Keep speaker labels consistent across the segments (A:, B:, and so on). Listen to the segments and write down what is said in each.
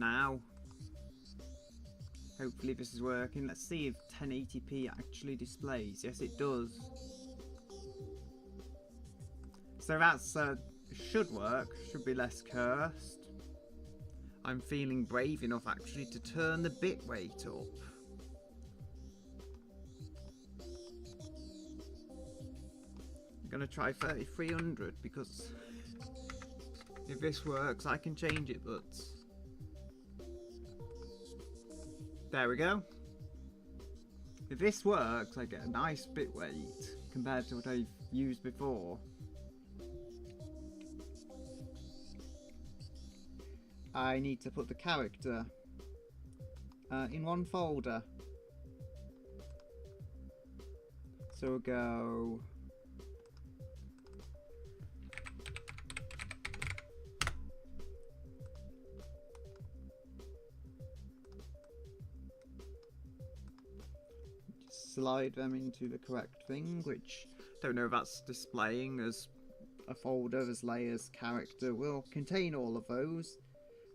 A: now. Hopefully this is working. Let's see if 1080p actually displays. Yes, it does. So that's should work. Should be less cursed. I'm feeling brave enough actually to turn the bitrate up. I'm gonna try 3300 because if this works I can change it, but there we go. If this works I get a nice bitrate compared to what I've used before. I need to put the character in one folder. So we'll go slide them into the correct thing, which don't know if that's displaying as a folder as layers character will contain all of those.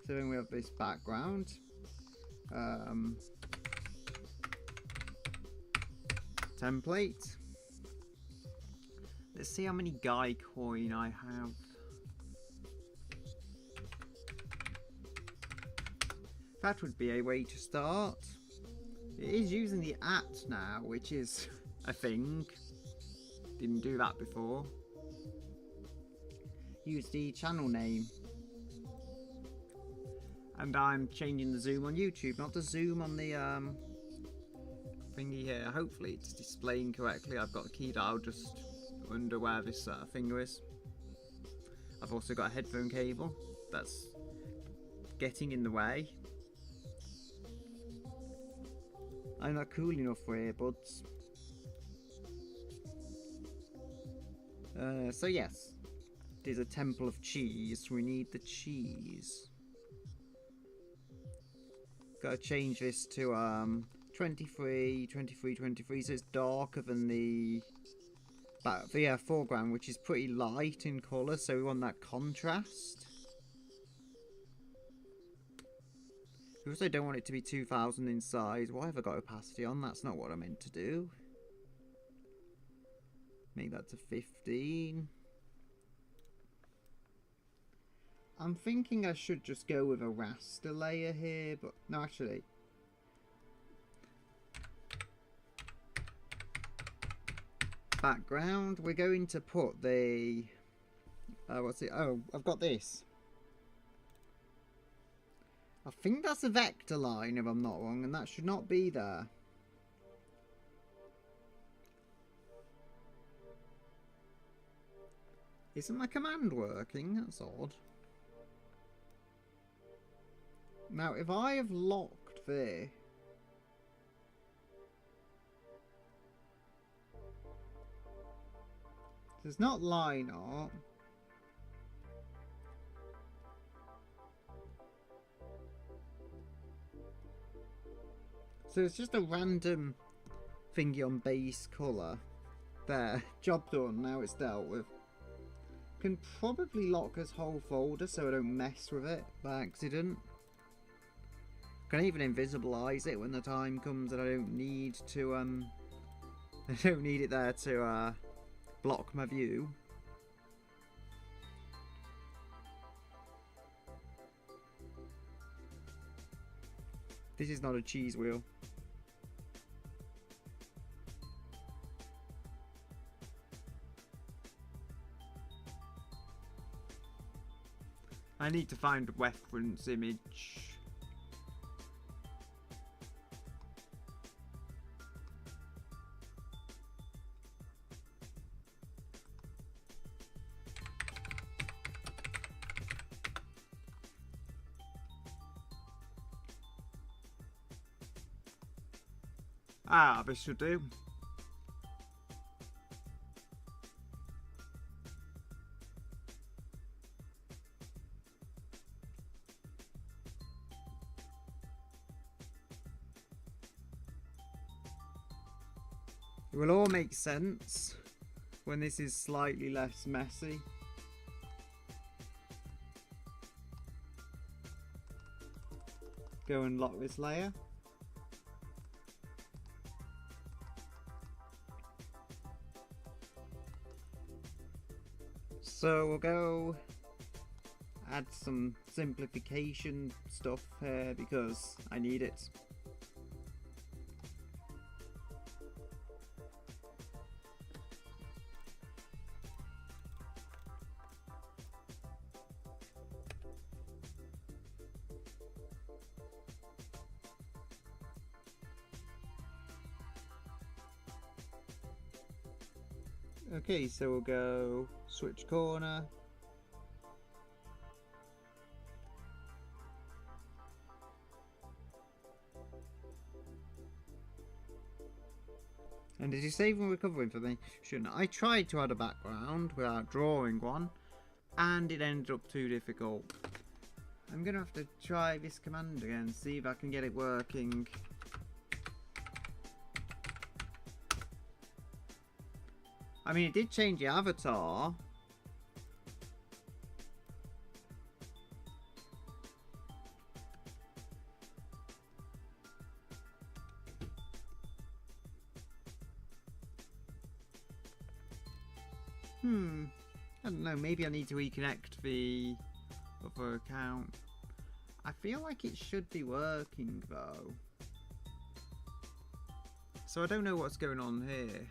A: So then we have this background. Template. Let's see how many Guycoin I have. That would be a way to start. It is using the @ now, which is a thing. Didn't do that before. Use the channel name. And I'm changing the zoom on YouTube, not the zoom on the thingy here. Hopefully it's displaying correctly. I've got the key dial just under where this finger is. I've also got a headphone cable that's getting in the way. I'm not cool enough for earbuds. So yes, there's a temple of cheese. We need the cheese. Gotta change this to 23, 23, 23, so it's darker than the foreground, which is pretty light in colour, so we want that contrast. We also don't want it to be 2000 in size. Why have I got opacity on? That's not what I meant to do. Make that to 15. I'm thinking I should just go with a raster layer here, but no, actually. Background, we're going to put the, what's it? Oh, I've got this. I think that's a vector line if I'm not wrong, and that should not be there. Isn't my command working? That's odd. Now, if I have locked there, there's not line art. So it's just a random thingy on base colour. There, job done, now it's dealt with. Can probably lock this whole folder so I don't mess with it by accident. Can even invisibilize it when the time comes that I don't need to I don't need it there to block my view. This is not a cheese wheel. I need to find a reference image. Ah, this should do. It will all make sense when this is slightly less messy. go and lock this layer. So we'll go add some simplification stuff here because I need it. Okay, so we'll go switch corner. And did you save and recover information? I tried to add a background without drawing one, and it ended up too difficult. I'm gonna have to try this command again, see if I can get it working. I mean, it did change the avatar. I don't know, maybe I need to reconnect the other account. I feel like it should be working though. So I don't know what's going on here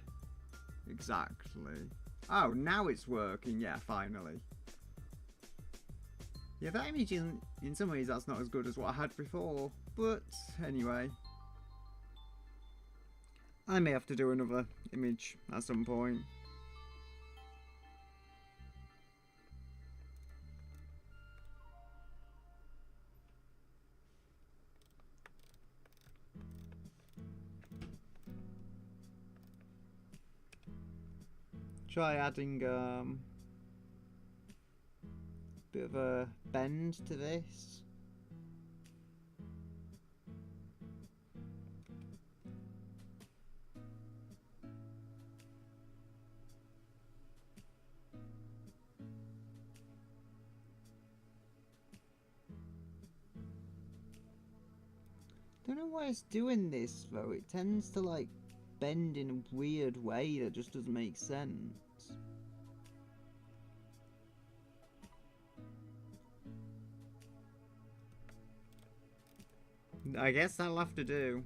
A: exactly. Oh, now it's working. Yeah, finally. Yeah, that image in some ways that's not as good as what I had before. But anyway, I may have to do another image at some point. Try adding a bit of a bend to this. Don't know why it's doing this though. It tends to like bend in a weird way that just doesn't make sense. I guess that'll have to do.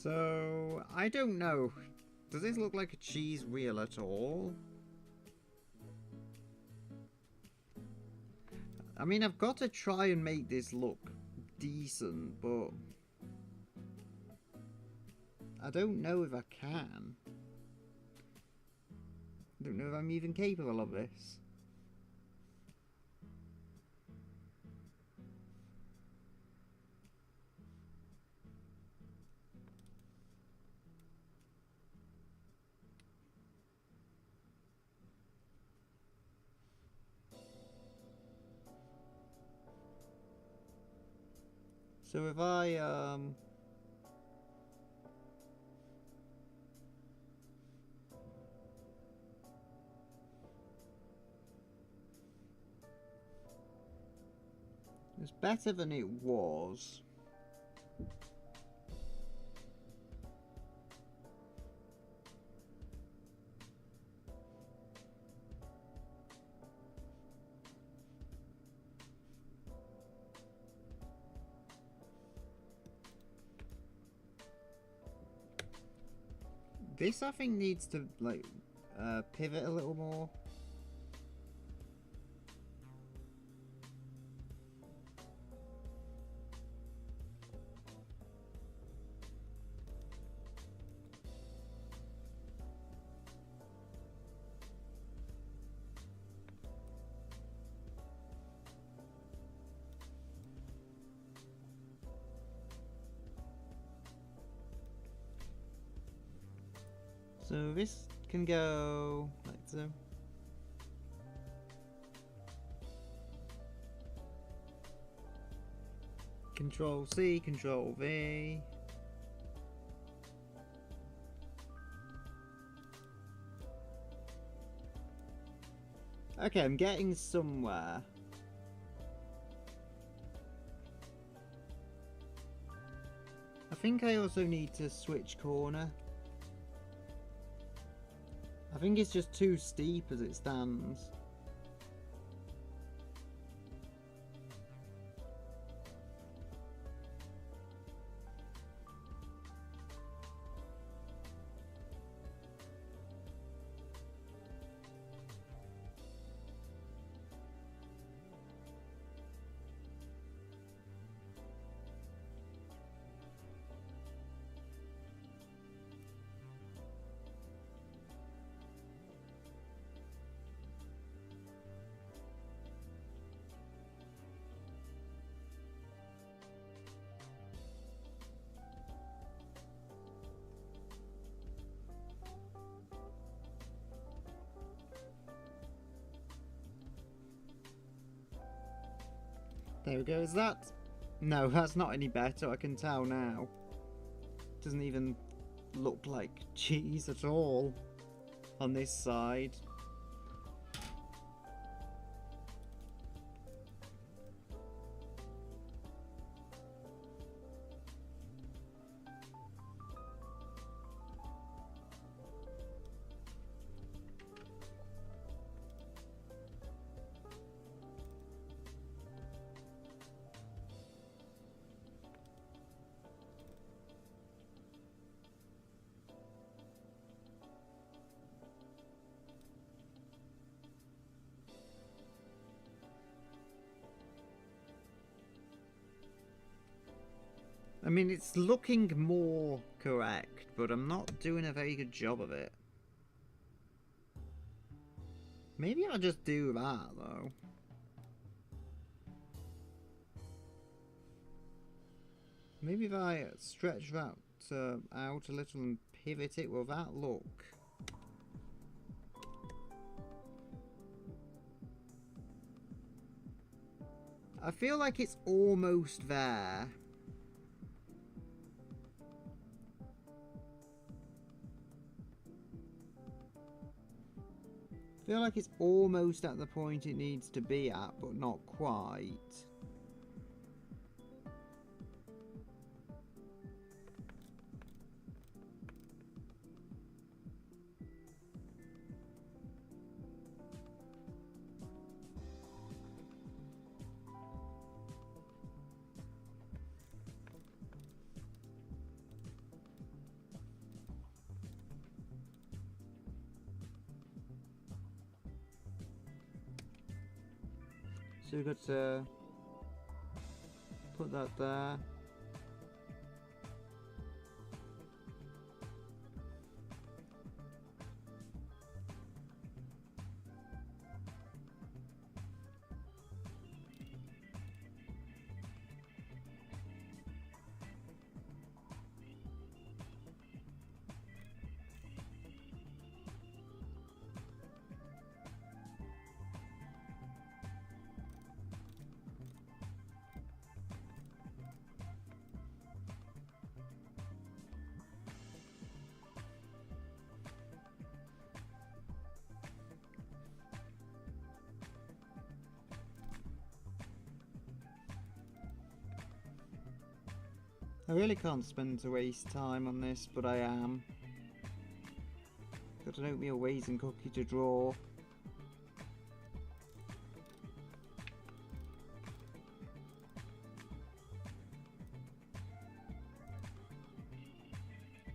A: So, I don't know. Does this look like a cheese wheel at all? I mean, I've got to try and make this look decent, but I don't know if I can. I don't know if I'm even capable of this. So if I it's better than it was. This, I think, needs to, like, pivot a little more. So this can go like so. Control C, Control V. Okay, I'm getting somewhere. I think I also need to switch corner. I think it's just too steep as it stands. There we go, is that? No, that's not any better, I can tell now. Doesn't even look like cheese at all on this side. I mean, it's looking more correct, but I'm not doing a very good job of it. Maybe I'll just do that, though. Maybe if I stretch that out a little and pivot it, will that look? I feel like it's almost there. I feel like it's almost at the point it needs to be at, but not quite. So we've got to put that there. I really can't spend to waste time on this, but I am. Got an oatmeal raisin cookie to draw.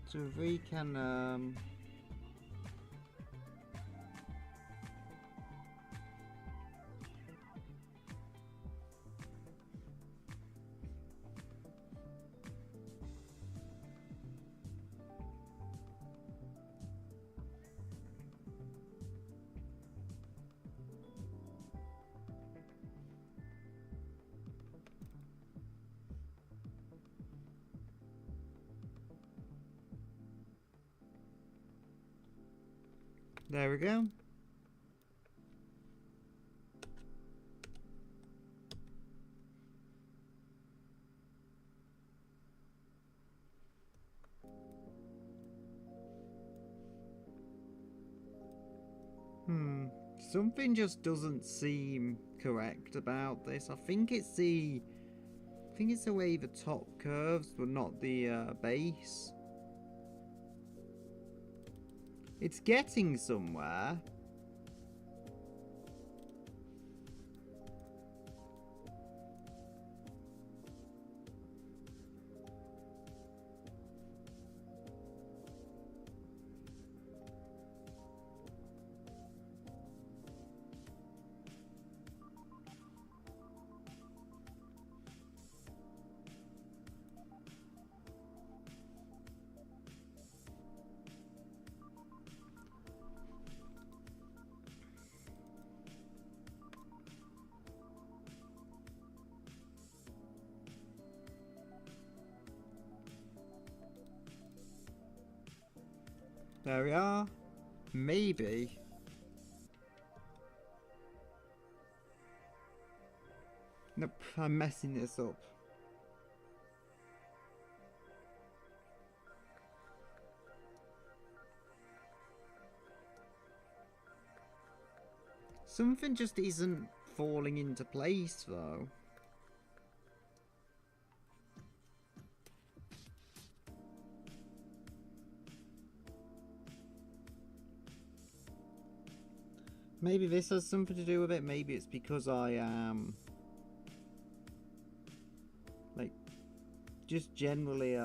A: So if we can there we go. Something just doesn't seem correct about this. I think it's the way the top curves, but not the base. It's getting somewhere. There we are. Maybe. Nope, I'm messing this up. Something just isn't falling into place, though. Maybe this has something to do with it. Maybe it's because I am like just generally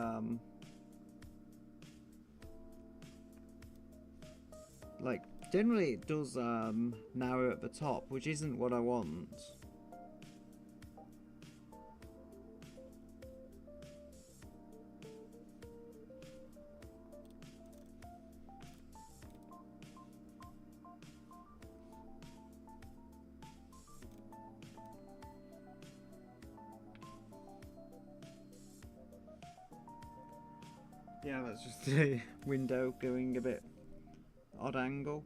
A: like generally it does narrow at the top, which isn't what I want. Yeah, that's just the window going a bit odd angle.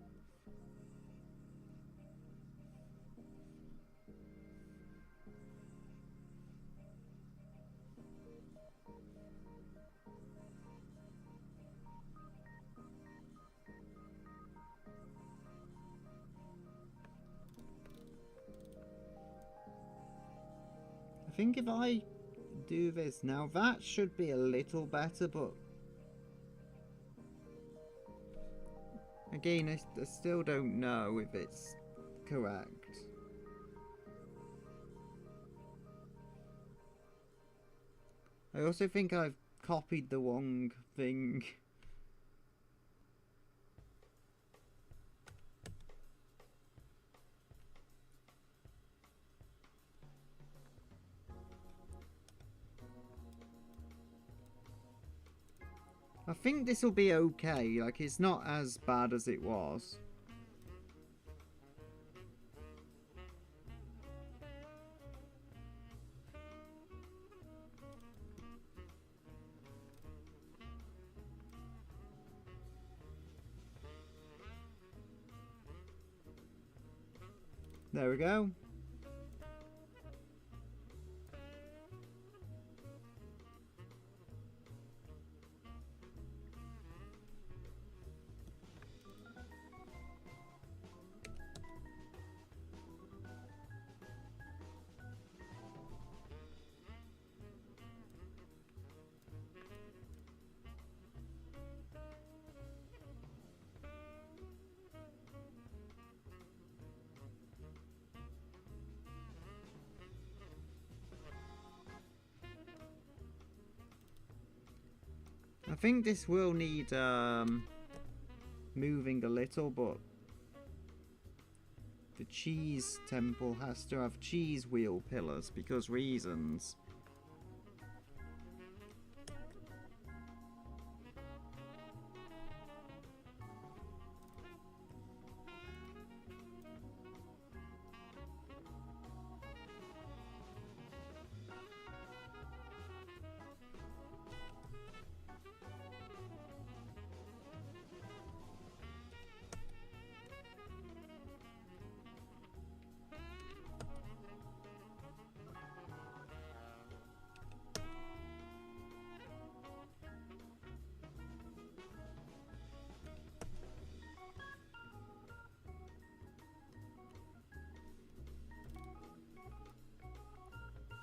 A: I think if I do this now, that should be a little better, but again, I still don't know if it's correct. I also think I've copied the wrong thing. I think this will be okay, like it's not as bad as it was. There we go. I think this will need moving a little, but the cheese temple has to have cheese wheel pillars because reasons.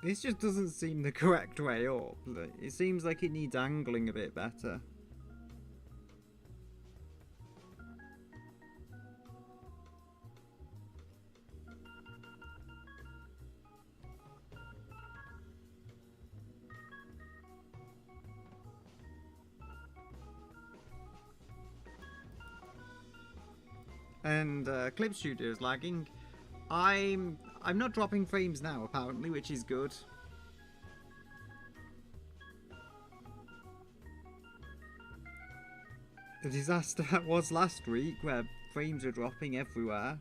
A: This just doesn't seem the correct way up. It seems like it needs angling a bit better. And Clip Studio is lagging. I'm not dropping frames now apparently, which is good. The disaster was last week where frames were dropping everywhere.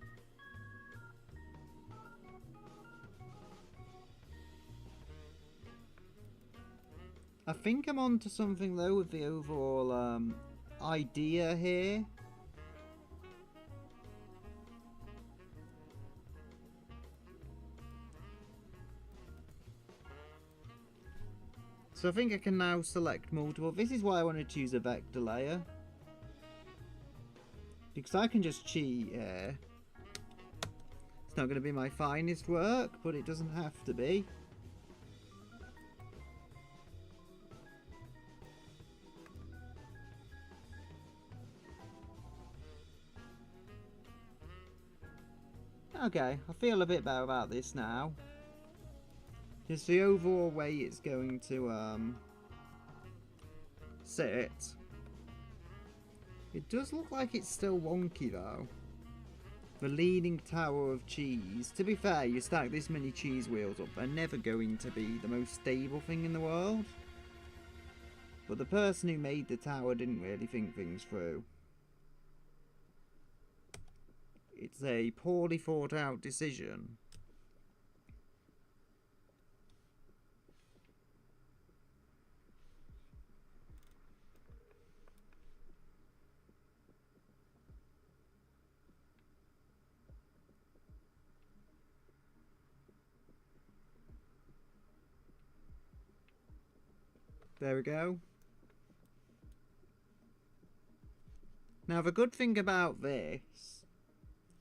A: I think I'm onto something though with the overall idea here. So I think I can now select multiple. This is why I want to choose a vector layer. Because I can just cheat here. It's not going to be my finest work, but it doesn't have to be. Okay, I feel a bit better about this now. Just the overall way it's going to sit. It does look like it's still wonky though. The Leaning Tower of Cheese. To be fair, you stack this many cheese wheels up, they're never going to be the most stable thing in the world. But the person who made the tower didn't really think things through. It's a poorly thought out decision. There we go. Now the good thing about this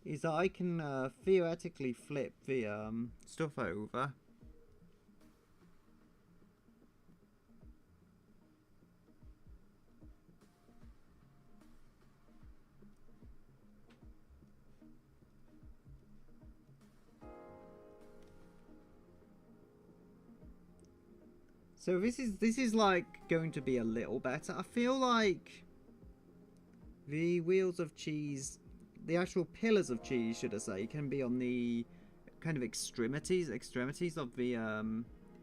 A: is that I can theoretically flip the stuff over. So this is like going to be a little better. I feel like the wheels of cheese, the actual pillars of cheese, should I say, can be on the kind of extremities of the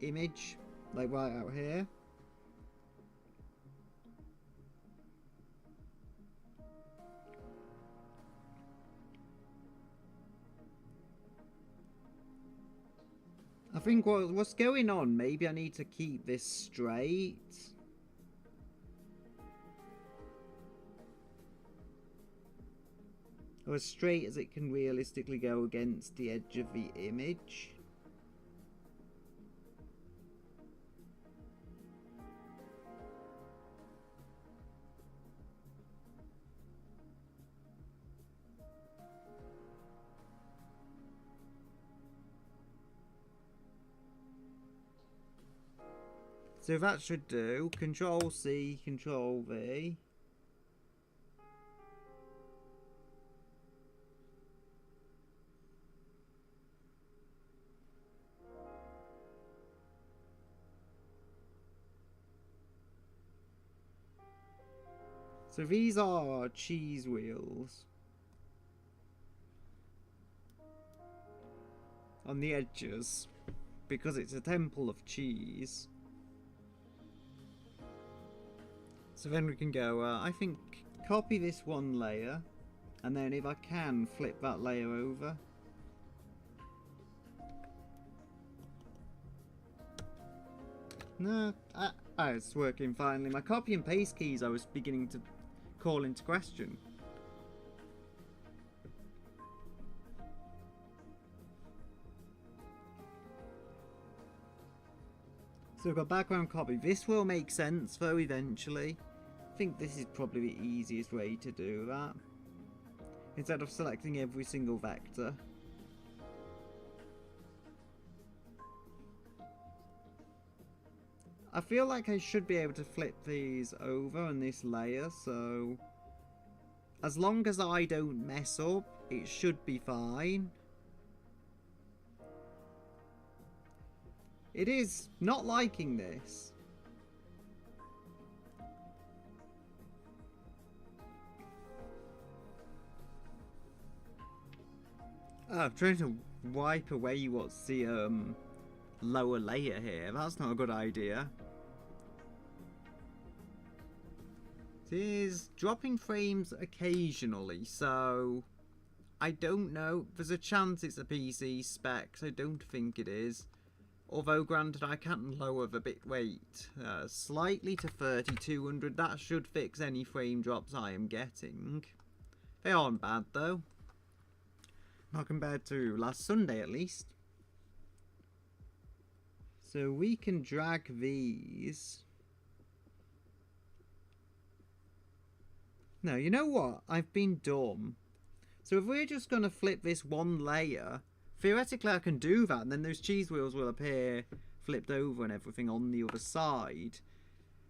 A: image, like right out here. I think what's going on, maybe I need to keep this straight. Or as straight as it can realistically go against the edge of the image. So that should do. Control C, Control V. So these are our cheese wheels. On the edges. Because it's a temple of cheese. So then we can go, I think, copy this one layer. And then if I can, flip that layer over. No, it's working finally. My copy and paste keys I was beginning to call into question. So we've got background copy. This will make sense though eventually. I think this is probably the easiest way to do that. Instead of selecting every single vector. I feel like I should be able to flip these over on this layer, so as long as I don't mess up, it should be fine. It is not liking this. Oh, I'm trying to wipe away what's the lower layer here. That's not a good idea. It is dropping frames occasionally, so I don't know. There's a chance it's a PC spec. I don't think it is. Although, granted, I can lower the bit weight slightly to 3200. That should fix any frame drops I am getting. They aren't bad, though. Not compared to last Sunday, at least. So we can drag these. No, you know what? I've been dumb. So if we're just going to flip this one layer, theoretically I can do that, and then those cheese wheels will appear flipped over and everything on the other side.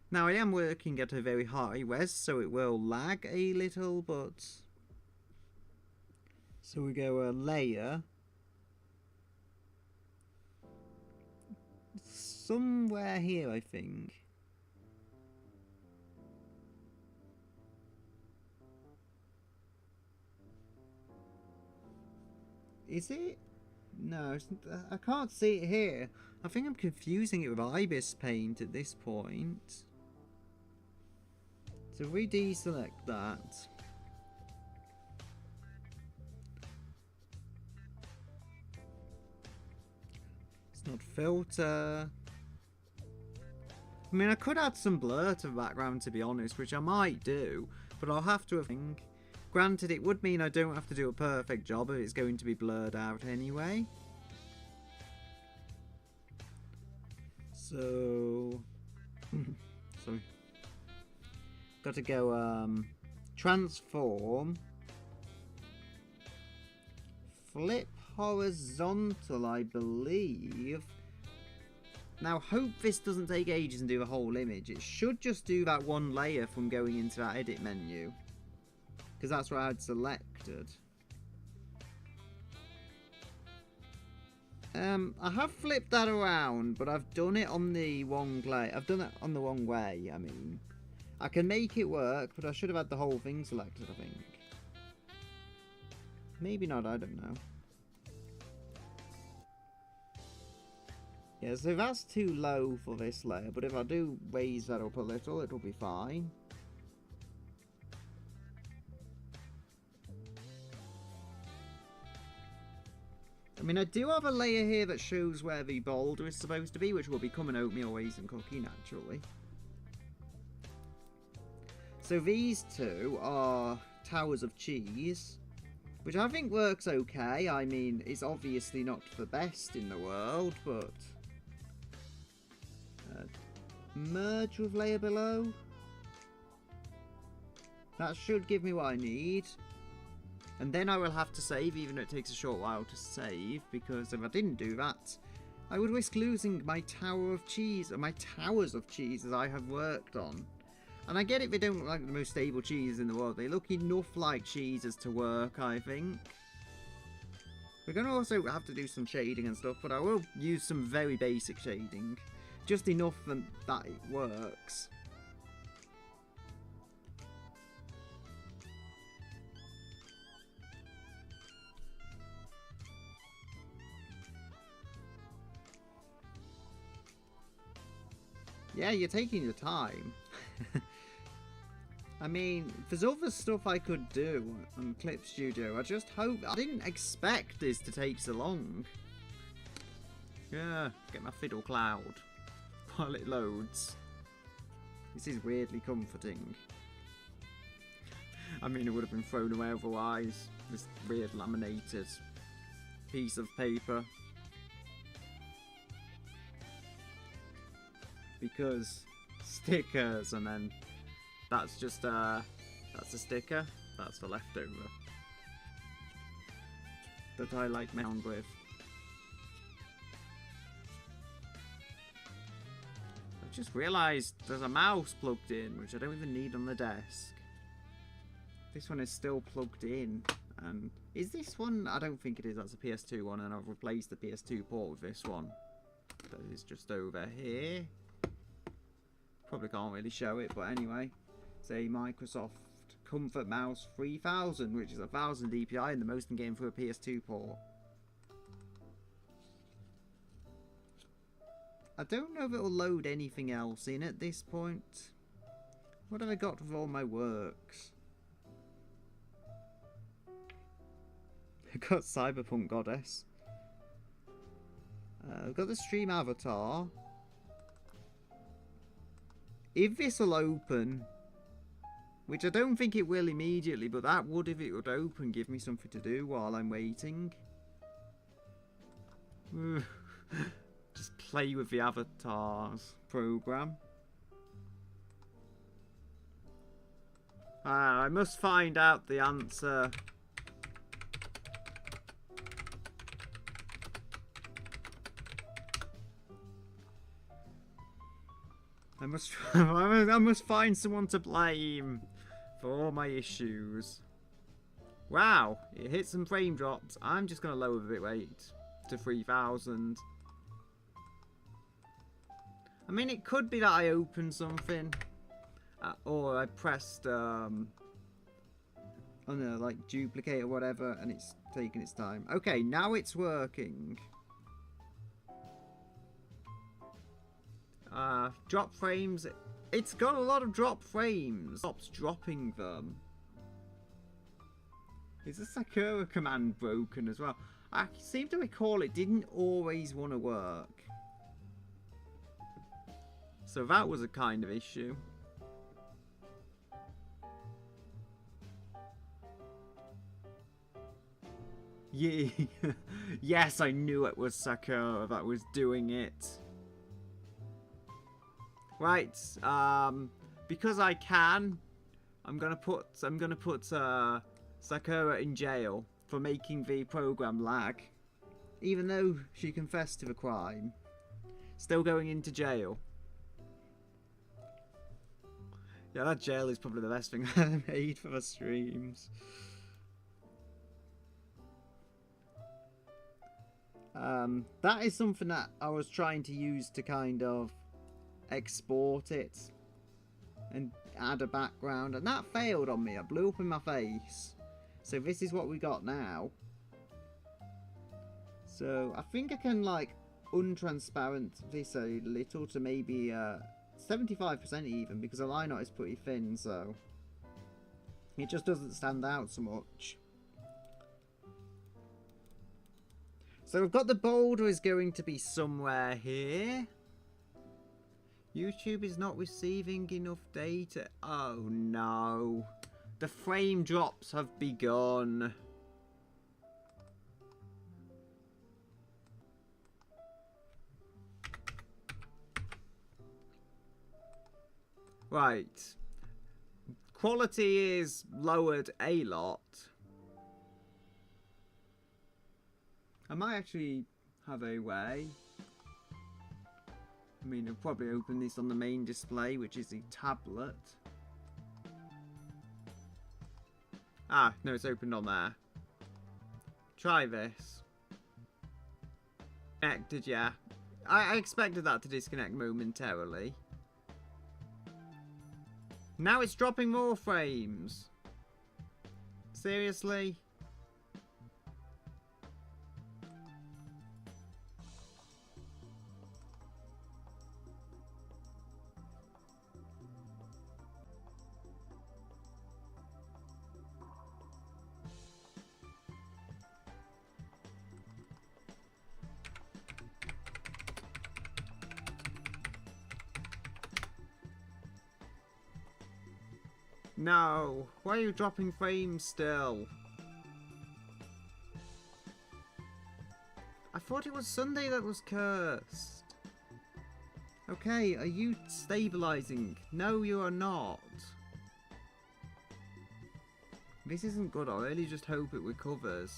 A: Now I am working at a very high res, so it will lag a little, but... So we go a layer. Somewhere here, I think. Is it? No, I can't see it here. I think I'm confusing it with Ibis Paint at this point. So if we deselect that. It's not filter. I mean, I could add some blur to the background, to be honest, which I might do, but I'll have to think. Granted, it would mean I don't have to do a perfect job if it's going to be blurred out anyway. So... sorry. Got to go, transform. Flip horizontal, I believe. Now, hope this doesn't take ages and do the whole image. It should just do that one layer from going into that edit menu. Because that's what I had selected. I have flipped that around, but I've done it on the wrong way. I've done it on the wrong way, I mean. I can make it work, but I should have had the whole thing selected, I think. Maybe not, I don't know. Yeah, so that's too low for this layer, but if I do raise that up a little, it'll be fine. I mean, I do have a layer here that shows where the boulder is supposed to be, which will become an oatmeal raisin cookie, naturally. So these two are towers of cheese, which I think works okay. I mean, it's obviously not the best in the world, but... merge with layer below. That should give me what I need. And then I will have to save, even though it takes a short while to save, because if I didn't do that, I would risk losing my tower of cheese, or my towers of cheese that I have worked on. And I get it, they don't look like the most stable cheese in the world. They look enough like cheeses to work, I think. We're going to also have to do some shading and stuff, but I will use some very basic shading. Just enough that it works. Yeah, you're taking your time. I mean, there's other stuff I could do on Clip Studio. I just hope... I didn't expect this to take so long. Yeah, get my fiddle cloud while it loads. This is weirdly comforting. I mean, it would have been thrown away otherwise. This weird laminated piece of paper. Because stickers, and then that's just that's a sticker. That's the leftover that I like messing with. I just realised there's a mouse plugged in, which I don't even need on the desk. This one is still plugged in. And is this one? I don't think it is. That's a PS2 one, and I've replaced the PS2 port with this one. That is just over here. Probably can't really show it, but anyway. It's a Microsoft Comfort Mouse 3000, which is 1000 DPI and the most in game for a PS2 port. I don't know if it'll load anything else in at this point. What have I got with all my works? I got Cyberpunk Goddess. I've got the stream avatar. If this will open, which I don't think it will immediately, but that would, if it would open, give me something to do while I'm waiting. Just play with the avatars program. I must find out the answer. I must find someone to blame for all my issues. Wow, it hit some frame drops. I'm just going to lower the bitrate to 3000. I mean, it could be that I opened something. Or I pressed, I don't know, like duplicate or whatever, and it's taking its time. Okay, now it's working. Drop frames. It's got a lot of drop frames. Stops dropping them. Is the Sakura command broken as well? I seem to recall it didn't always want to work. So that was a kind of issue. Yeah. Yes, I knew it was Sakura that was doing it. Right, because I can, I'm gonna put Sakura in jail for making the program lag, even though she confessed to the crime. Still going into jail. Yeah, that jail is probably the best thing I've ever made for the streams. That is something that I was trying to use to kind of export it and add a background, and that failed on me. I blew up in my face. So this is what we got now. So I think I can like untransparent this a little to maybe 75% even, because the line art is pretty thin, so it just doesn't stand out so much. So we've got the boulder is going to be somewhere here. YouTube is not receiving enough data. Oh no. The frame drops have begun. Right. Quality is lowered a lot. I might actually have a way. I mean, I'll probably open this on the main display, which is the tablet. Ah, no, it's opened on there. Try this. Connected, yeah. I expected that to disconnect momentarily. Now it's dropping more frames. Seriously? No! Why are you dropping frames still? I thought it was Sunday that was cursed. Okay, are you stabilizing? No, you are not. This isn't good. I really just hope it recovers.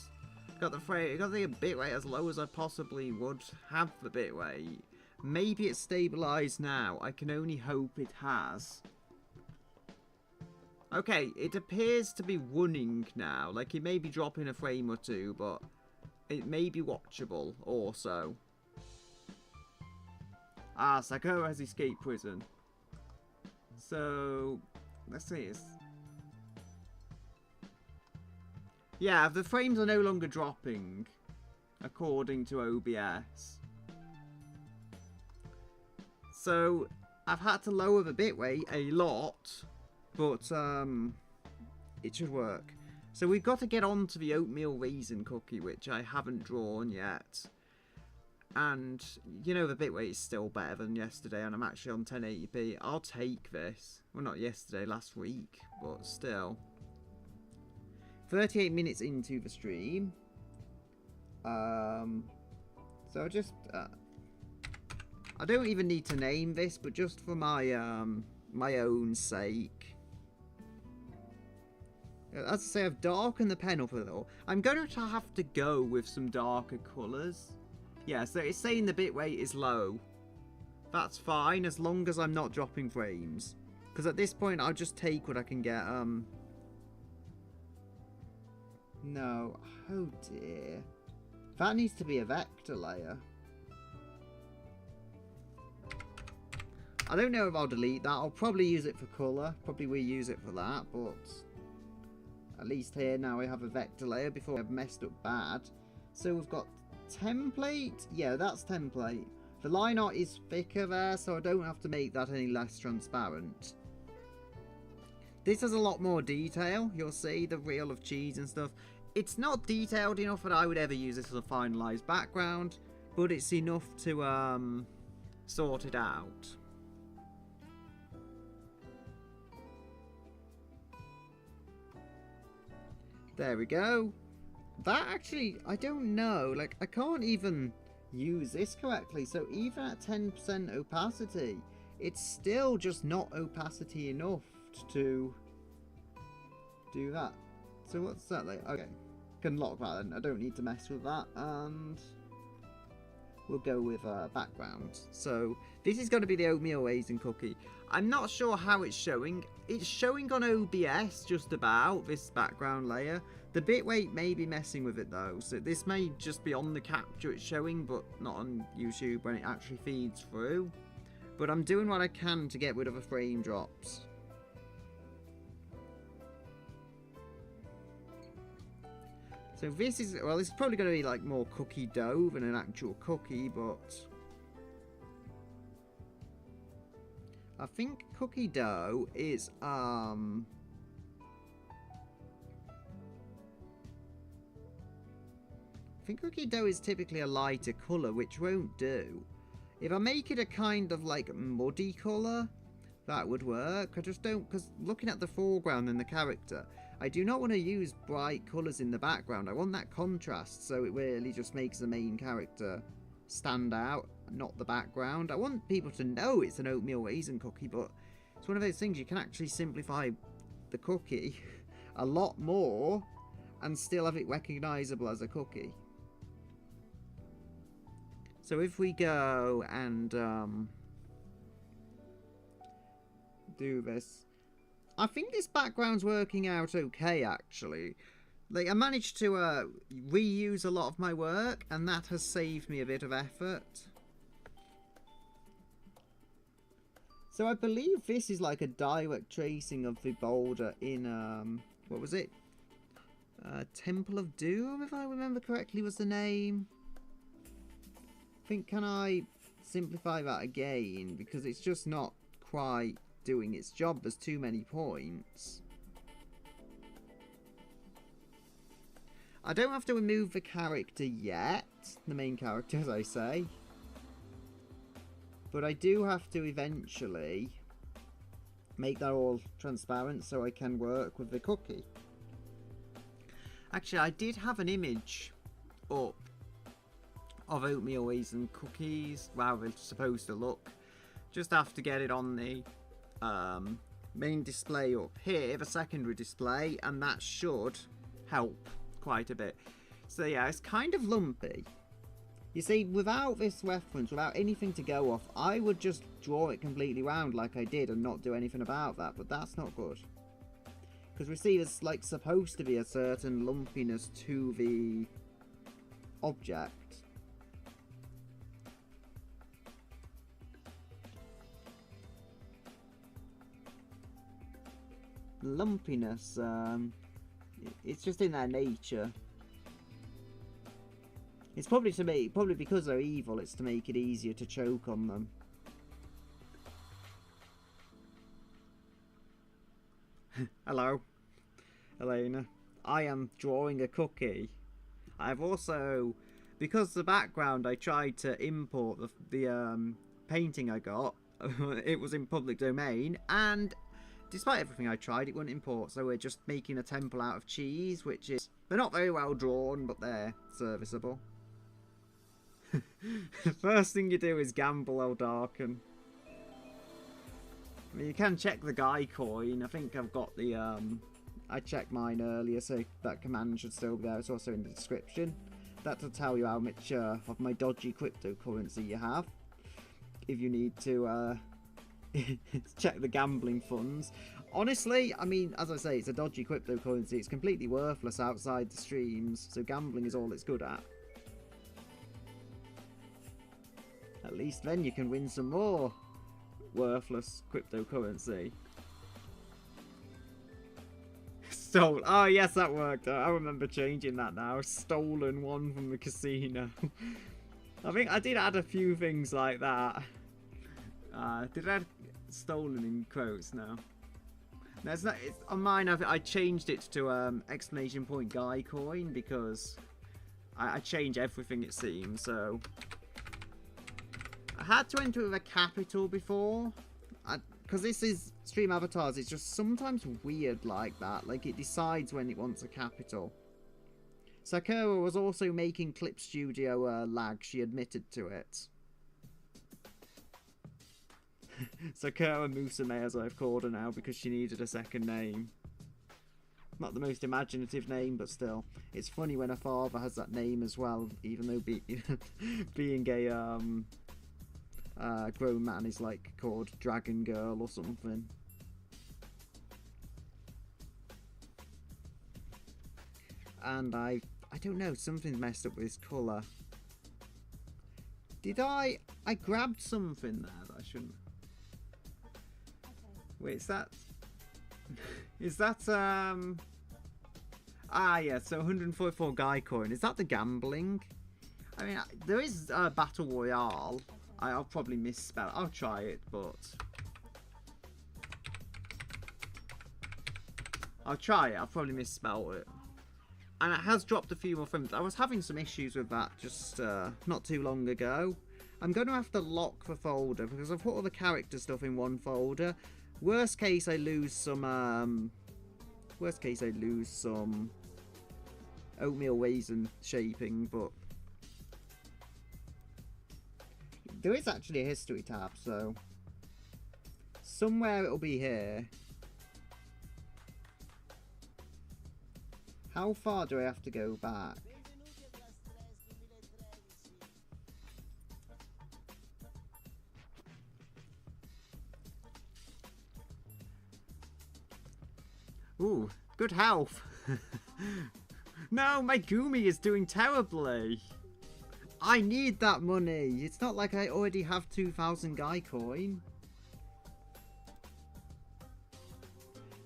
A: Got the bitrate as low as I possibly would have the bitrate. Maybe it's stabilized now. I can only hope it has. Okay, it appears to be running now. Like, it may be dropping a frame or two, but it may be watchable also. Ah, Sakura has escaped prison. So, let's see. Yeah, the frames are no longer dropping, according to OBS. So, I've had to lower the bitrate a lot, but it should work. So we've got to get on to the oatmeal raisin cookie, which I haven't drawn yet. And, you know, the bitrate is still better than yesterday, and I'm actually on 1080p. I'll take this. Well, not yesterday, last week, but still. 38 minutes into the stream. So just... I don't even need to name this, but just for my my own sake. As I say, I've darkened the pen up a little. I'm going to have to go with some darker colours. Yeah, so it's saying the bitrate is low. That's fine, as long as I'm not dropping frames. Because at this point, I'll just take what I can get. No. Oh dear. That needs to be a vector layer. I don't know if I'll delete that. I'll probably use it for colour. Probably reuse it for that, but at least here now we have a vector layer before I've messed up bad. So we've got template. Yeah, that's template. The line art is thicker there, so I don't have to make that any less transparent. This has a lot more detail. You'll see the reel of cheese and stuff. It's not detailed enough that I would ever use this as a finalised background, but it's enough to sort it out. There we go. That actually, I don't know. Like, I can't even use this correctly. So even at 10% opacity, it's still just not opacity enough to do that. So what's that like? Okay, can lock that then. I don't need to mess with that. And we'll go with background. So this is going to be the oatmeal raisin cookie. I'm not sure how it's showing. It's showing on OBS just about, this background layer. The bitrate may be messing with it though. So this may just be on the capture it's showing, but not on YouTube when it actually feeds through. But I'm doing what I can to get rid of the frame drops. So this is, well, this is probably going to be like more cookie dough than an actual cookie, but I think cookie dough is, I think cookie dough is typically a lighter colour, which won't do. If I make it a kind of like muddy colour, that would work. I just don't, because looking at the foreground and the character, I do not want to use bright colours in the background. I want that contrast, so it really just makes the main character stand out, not the background. I want people to know it's an oatmeal raisin cookie, but it's one of those things you can actually simplify the cookie a lot more and still have it recognisable as a cookie. So if we go and do this, I think this background's working out okay, actually. Like, I managed to reuse a lot of my work, and that has saved me a bit of effort. So I believe this is like a direct tracing of the boulder in, what was it? Temple of Doom, if I remember correctly, was the name. I think, can I simplify that again? Because it's just not quite doing its job. There's too many points. I don't have to remove the character yet, the main character, as I say, but I do have to eventually make that all transparent so I can work with the cookie. Actually, I did have an image up of oatmeal raisin cookies, how they're supposed to look. Just have to get it on the main display up here, the secondary display, and that should help quite a bit. So yeah, it's kind of lumpy. You see, without this reference, without anything to go off, I would just draw it completely round like I did and not do anything about that, but that's not good. Because we see there's like supposed to be a certain lumpiness to the object. Lumpiness, it's just in their nature. It's probably probably because they're evil, it's to make it easier to choke on them. Hello, Elena. I am drawing a cookie. I've also, because the background I tried to import the painting I got, it was in public domain, and despite everything I tried, it wouldn't import, so we're just making a temple out of cheese, which is... They're not very well drawn, but they're serviceable. The first thing you do is gamble or darken. I mean, you can check the Guycoin. I think I've got the... I checked mine earlier, so that command should still be there. It's also in the description. That'll tell you how much of my dodgy cryptocurrency you have. If you need to... check the gambling funds. Honestly, I mean, as I say, it's a dodgy cryptocurrency. It's completely worthless outside the streams, so gambling is all it's good at. At least then you can win some more worthless cryptocurrency. Stolen. Oh yes, that worked. I remember changing that now. Stolen one from the casino. I think I did add a few things like that. Did I add stolen in quotes now? No, it's not. It's, on mine, I changed it to exclamation point Guycoin because I change everything, it seems. So I had to enter with a capital before, because this is Stream Avatars. It's just sometimes weird like that. Like it decides when it wants a capital. Sakura was also making Clip Studio lag. She admitted to it. Sakura Musume, as I've called her now, because she needed a second name. Not the most imaginative name, but still. It's funny when her father has that name as well, even though being a grown man is like called Dragon Girl or something. And I don't know, something's messed up with this colour. Did I grabbed something there that I shouldn't... Wait, is that ah yeah, so 144 Guycoin. Is that the gambling? I mean, there is a battle royale. I'll probably misspell it. I'll try it, but I'll try it. I'll probably misspell it. And it has dropped a few more things. I was having some issues with that just not too long ago. I'm going to have to lock the folder because I've put all the character stuff in one folder. Worst case, I lose some. Worst case, I lose some oatmeal raisin shaping, but there is actually a history tab, so somewhere it'll be here. How far do I have to go back? Ooh, good health. No, my Gumi is doing terribly. I need that money. It's not like I already have 2,000 Guycoin.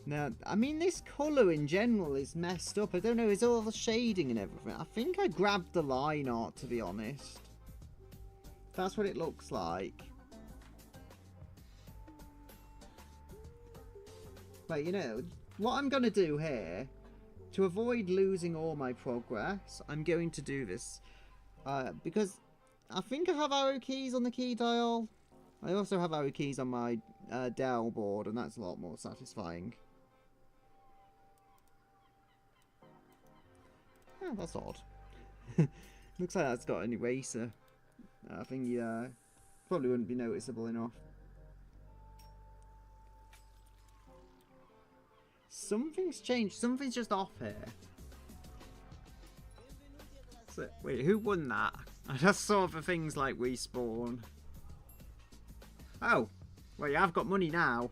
A: Now, I mean, this colour in general is messed up. I don't know, it's all the shading and everything. I think I grabbed the line art, to be honest. That's what it looks like. But, you know, what I'm going to do here, to avoid losing all my progress, I'm going to do this. Because I think I have arrow keys on the key dial. I also have arrow keys on my Dell board, and that's a lot more satisfying. Oh, that's odd. Looks like that's got an eraser. I think probably wouldn't be noticeable enough. Something's changed. Something's just off here. So, wait, who won that? I just saw the things like respawn. Oh, well, yeah, I've got money now.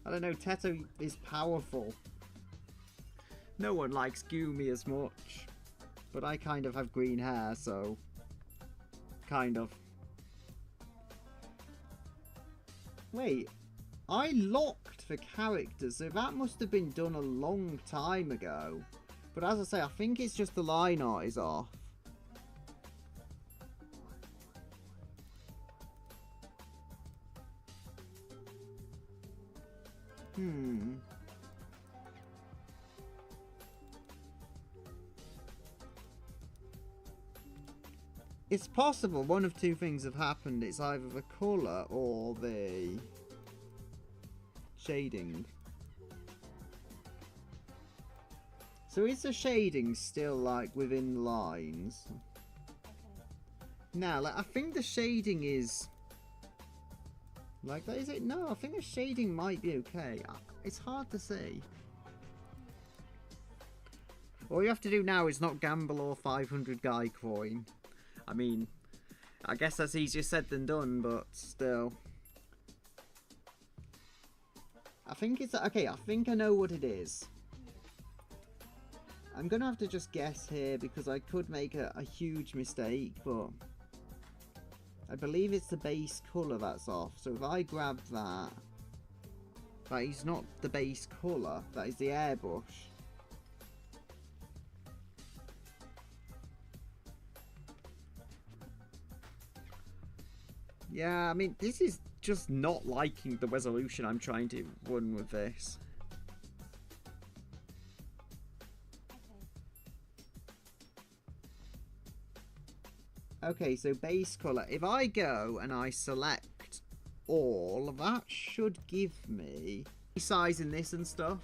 A: I don't know, Teto is powerful. No one likes Gumi as much. But I kind of have green hair, so... Kind of. Wait, I locked the characters, so that must have been done a long time ago. But as I say, I think it's just the line art is off. It's possible one of two things have happened. It's either the colour or the shading. So is the shading still like within lines? Okay. Now, like, I think the shading is like that. Is it? No, I think the shading might be okay. It's hard to see. All you have to do now is not gamble or 500 Guycoin. I mean, I guess that's easier said than done, but still. I think it's... Okay, I think I know what it is. I'm going to have to just guess here because I could make a huge mistake, but... I believe it's the base colour that's off. So if I grab that... That is not the base colour, that is the airbrush. Yeah, I mean, this is just not liking the resolution I'm trying to run with this. Okay, so base colour. If I go and I select all, that should give me size in this and stuff.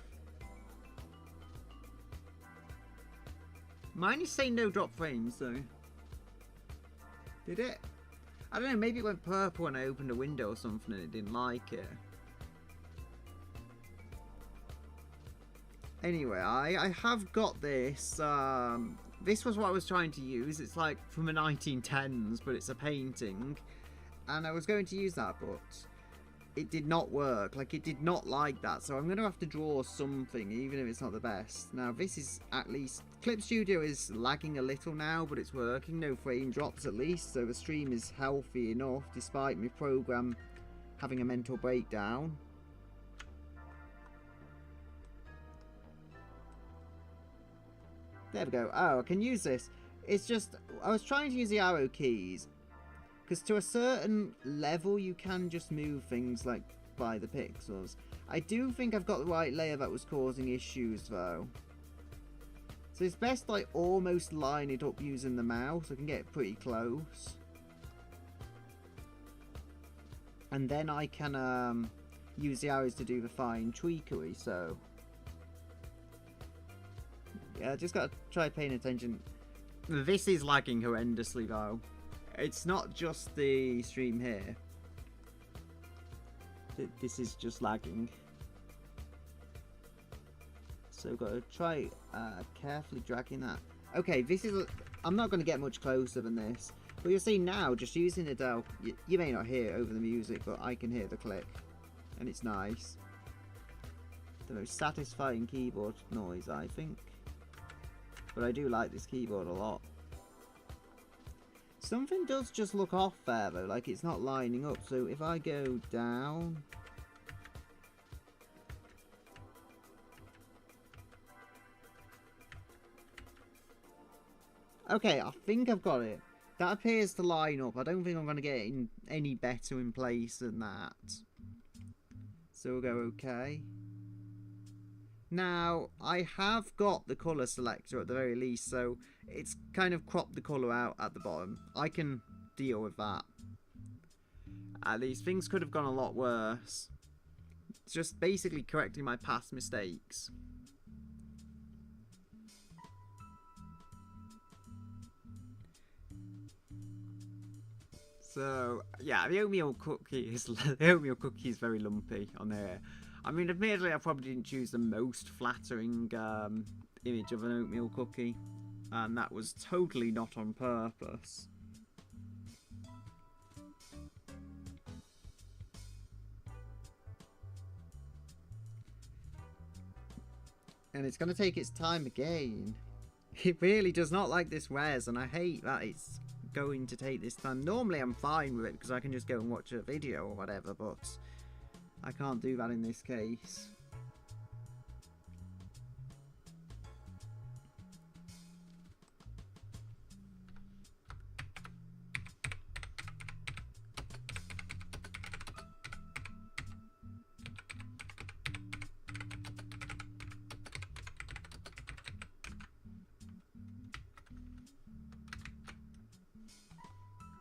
A: Mine is saying no drop frames, though. Did it? I don't know, maybe it went purple when I opened a window or something and it didn't like it. Anyway, I have got this. This was what I was trying to use. It's like from the 1910s, but it's a painting. And I was going to use that, but it did not work. Like, it did not like that. So I'm going to have to draw something, even if it's not the best. Now, this is at least... Clip Studio is lagging a little now, but it's working. No frame drops, at least. So the stream is healthy enough, despite my program having a mental breakdown. There we go. Oh, I can use this. It's just... I was trying to use the arrow keys. Because to a certain level, you can just move things, like, by the pixels. I do think I've got the right layer that was causing issues, though. So it's best, like, almost line it up using the mouse. I can get pretty close. And then I can, use the arrows to do the fine tweakery, so... Yeah, just gotta try paying attention. This is lagging horrendously, though. It's not just the stream here. This is just lagging. So gotta try carefully dragging that. Okay, this is... I'm not going to get much closer than this. But you'll see now, just using the Dell, you may not hear it over the music, but I can hear the click. And it's nice. The most satisfying keyboard noise, I think. But I do like this keyboard a lot. Something does just look off there though, like it's not lining up. So if I go down... Okay, I think I've got it. That appears to line up. I don't think I'm going to get it in any better in place than that. So we'll go okay. Now, I have got the colour selector at the very least, so it's kind of cropped the colour out at the bottom. I can deal with that. At least things could have gone a lot worse. It's just basically correcting my past mistakes. So yeah, the oatmeal cookie is very lumpy on there. I mean, admittedly, I probably didn't choose the most flattering image of an oatmeal cookie, and that was totally not on purpose. And it's going to take its time again. It really does not like this res, and I hate that it's going to take this time. Normally I'm fine with it because I can just go and watch a video or whatever, but I can't do that in this case.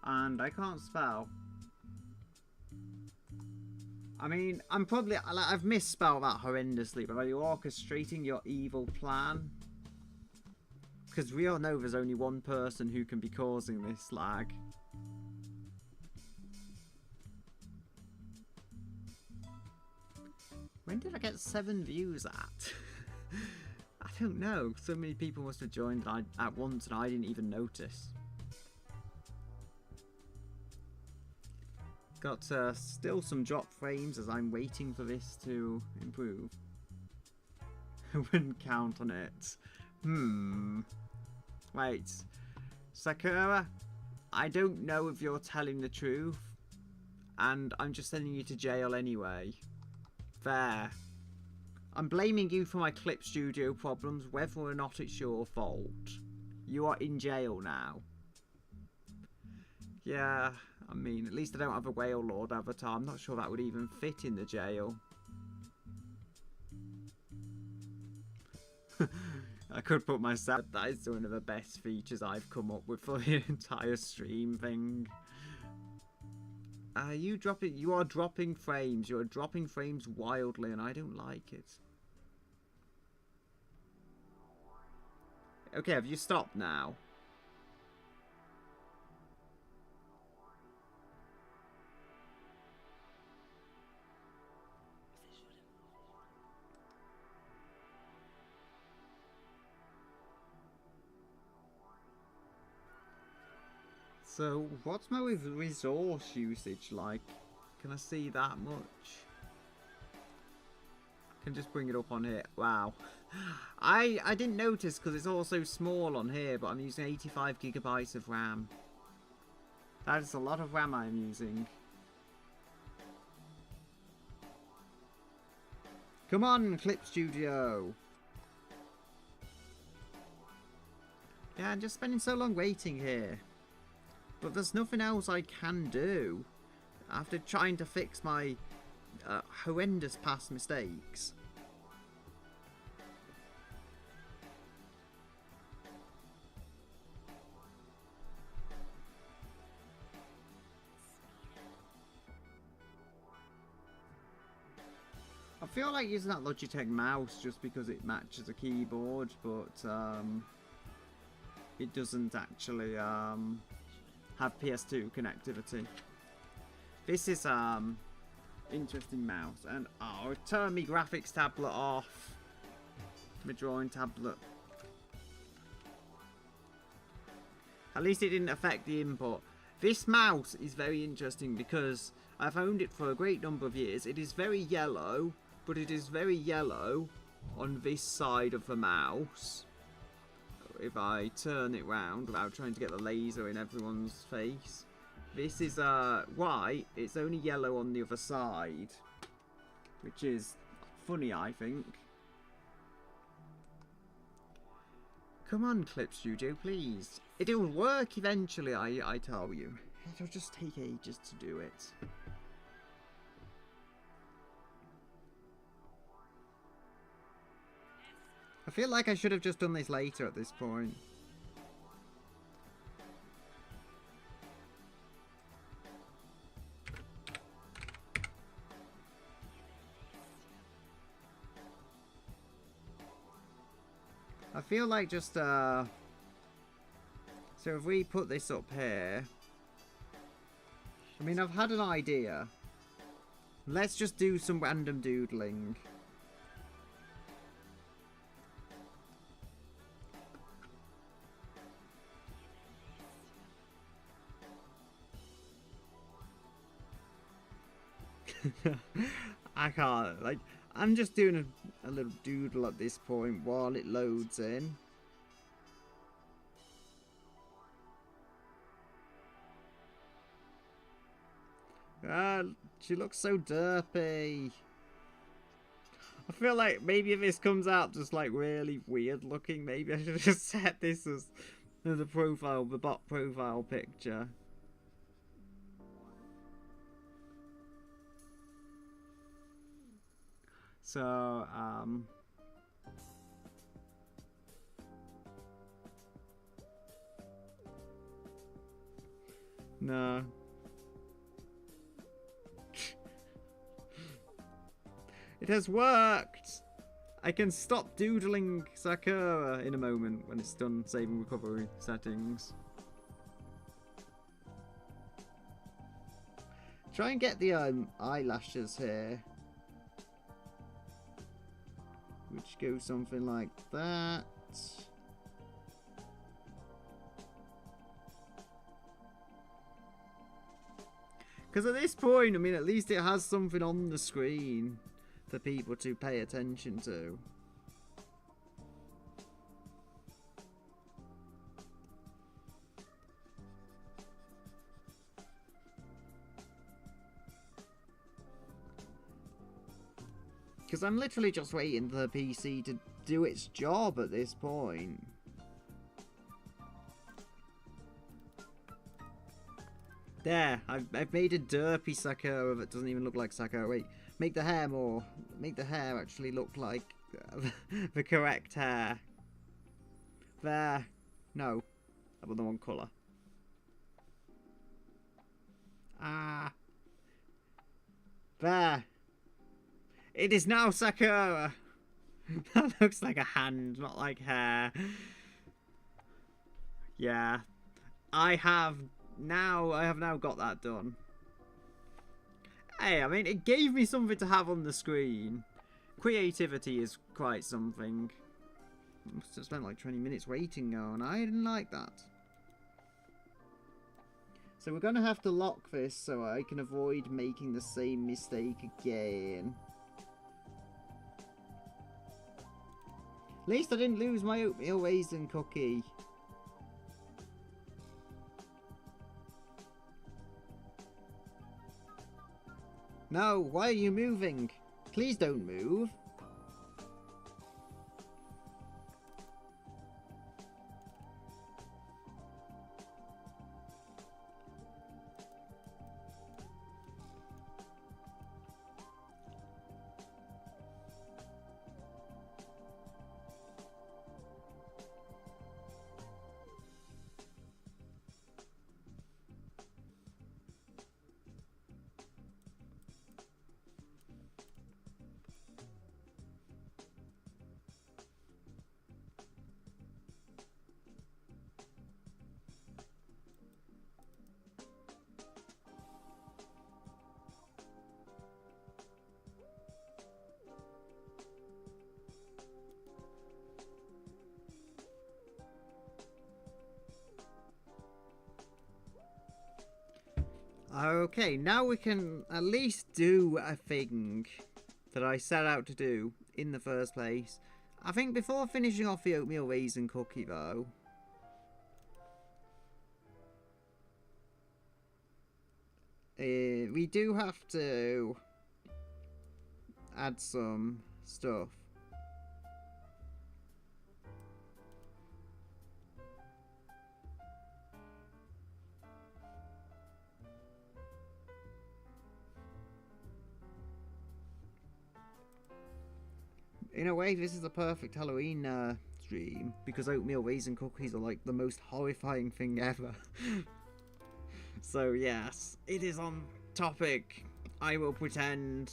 A: And I can't spell. I mean, I've misspelled that horrendously, but are you orchestrating your evil plan? Because we all know there's only one person who can be causing this lag. When did I get 7 views at? I don't know. So many people must have joined at once and I didn't even notice. Got still some drop frames as I'm waiting for this to improve. I wouldn't count on it. Wait. Sakura, I don't know if you're telling the truth, and I'm just sending you to jail anyway. There. I'm blaming you for my clip studio problems, whether or not it's your fault. You are in jail now. Yeah, I mean, at least I don't have a Whale Lord avatar. I'm not sure that would even fit in the jail. I could put myself. That is one of the best features I've come up with for the entire stream thing. You are dropping frames. You are dropping frames wildly, and I don't like it. Okay, have you stopped now? So, what's my resource usage like? Can I see that much? I can just bring it up on here. Wow. I didn't notice because it's all so small on here, but I'm using 85 gigabytes of RAM. That is a lot of RAM I'm using. Come on, Clip Studio! Yeah, I'm just spending so long waiting here. But there's nothing else I can do after trying to fix my horrendous past mistakes. I feel like using that Logitech mouse just because it matches a keyboard, but it doesn't actually have PS2 connectivity. This is interesting mouse, and oh, turn me graphics tablet off. My drawing tablet. At least it didn't affect the input. This mouse is very interesting because I've owned it for a great number of years. It is very yellow, but it is very yellow on this side of the mouse. If I turn it round without trying to get the laser in everyone's face. This is white, it's only yellow on the other side. Which is funny, I think. Come on, Clip Studio, please. It'll work eventually, I tell you. It'll just take ages to do it. I feel like I should have just done this later at this point. feel like just, so if we put this up here... I mean, I've had an idea. Let's just do some random doodling. I can't, like, I'm just doing a little doodle at this point while it loads in. She looks so derpy. I feel like maybe if this comes out just like really weird looking, maybe I should just set this as the profile, the bot profile picture. So, no. It has worked! I can stop doodling Sakura in a moment when it's done saving recovery settings. Try and get the eyelashes here. Which goes something like that. Because at this point, I mean, at least it has something on the screen for people to pay attention to. Because I'm literally just waiting for the PC to do its job at this point. There, I've made a derpy Sakura that doesn't even look like Sakura. Wait, make the hair actually look like the correct hair. There. No, I want the wrong colour. Ah. There. It is now Sakura. That looks like a hand, not like hair. Yeah. I have now got that done. Hey, I mean, it gave me something to have on the screen. Creativity is quite something. I must have spent like 20 minutes waiting on. I didn't like that. So we're going to have to lock this so I can avoid making the same mistake again. At least I didn't lose my oatmeal raisin cookie. No, why are you moving? Please don't move. Okay, now we can at least do a thing that I set out to do in the first place. I think before finishing off the oatmeal raisin cookie though, we do have to add some stuff. In a way, this is a perfect Halloween stream, because oatmeal raisin cookies are like the most horrifying thing ever. So yes, it is on topic. I will pretend.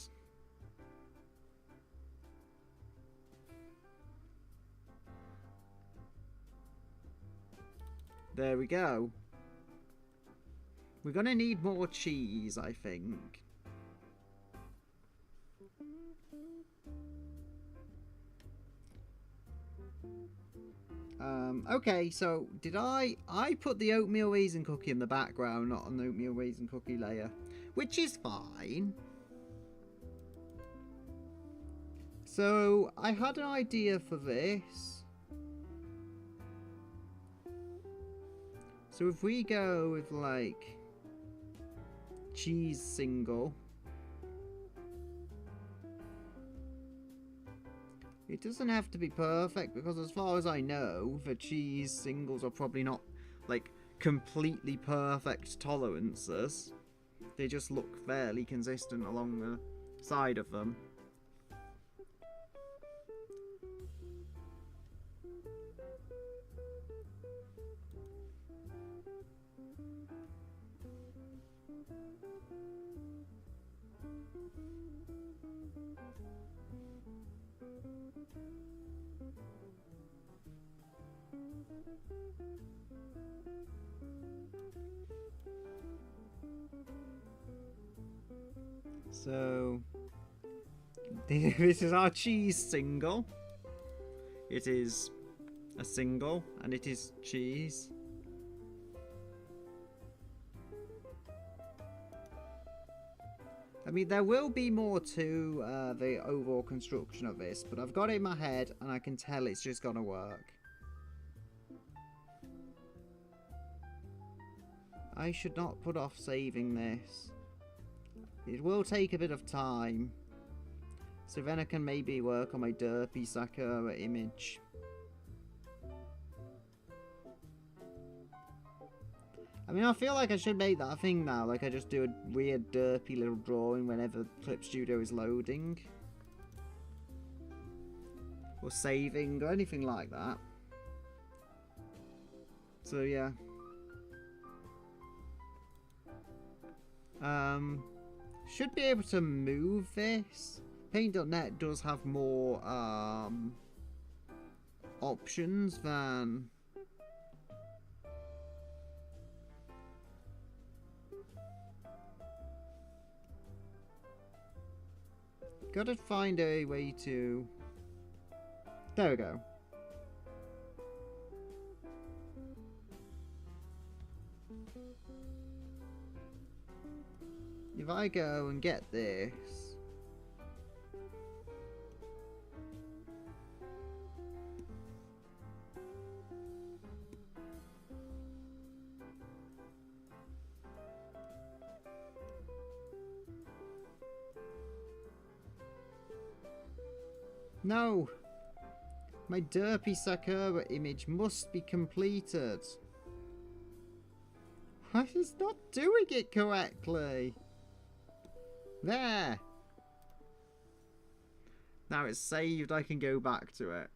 A: There we go. We're gonna need more cheese, I think. Okay, so did I put the oatmeal raisin cookie in the background, not an oatmeal raisin cookie layer, which is fine. So I had an idea for this. So if we go with like cheese single, it doesn't have to be perfect, because as far as I know, the cheese singles are probably not like completely perfect tolerances. They just look fairly consistent along the side of them. So this is our cheese single. It is a single and it is cheese. I mean, there will be more to the overall construction of this, but I've got it in my head and I can tell it's just gonna work. I should not put off saving this. It will take a bit of time. So then I can maybe work on my derpy Sakura image. I mean, I feel like I should make that a thing now. Like, I just do a weird derpy little drawing whenever Clip Studio is loading. Or saving, or anything like that. So, yeah. Should be able to move this. Paint.net does have more options than gotta find a way to. There we go. If I go and get this, no, my derpy Sakura image must be completed. Why is not doing it correctly? There! Now it's saved, I can go back to it.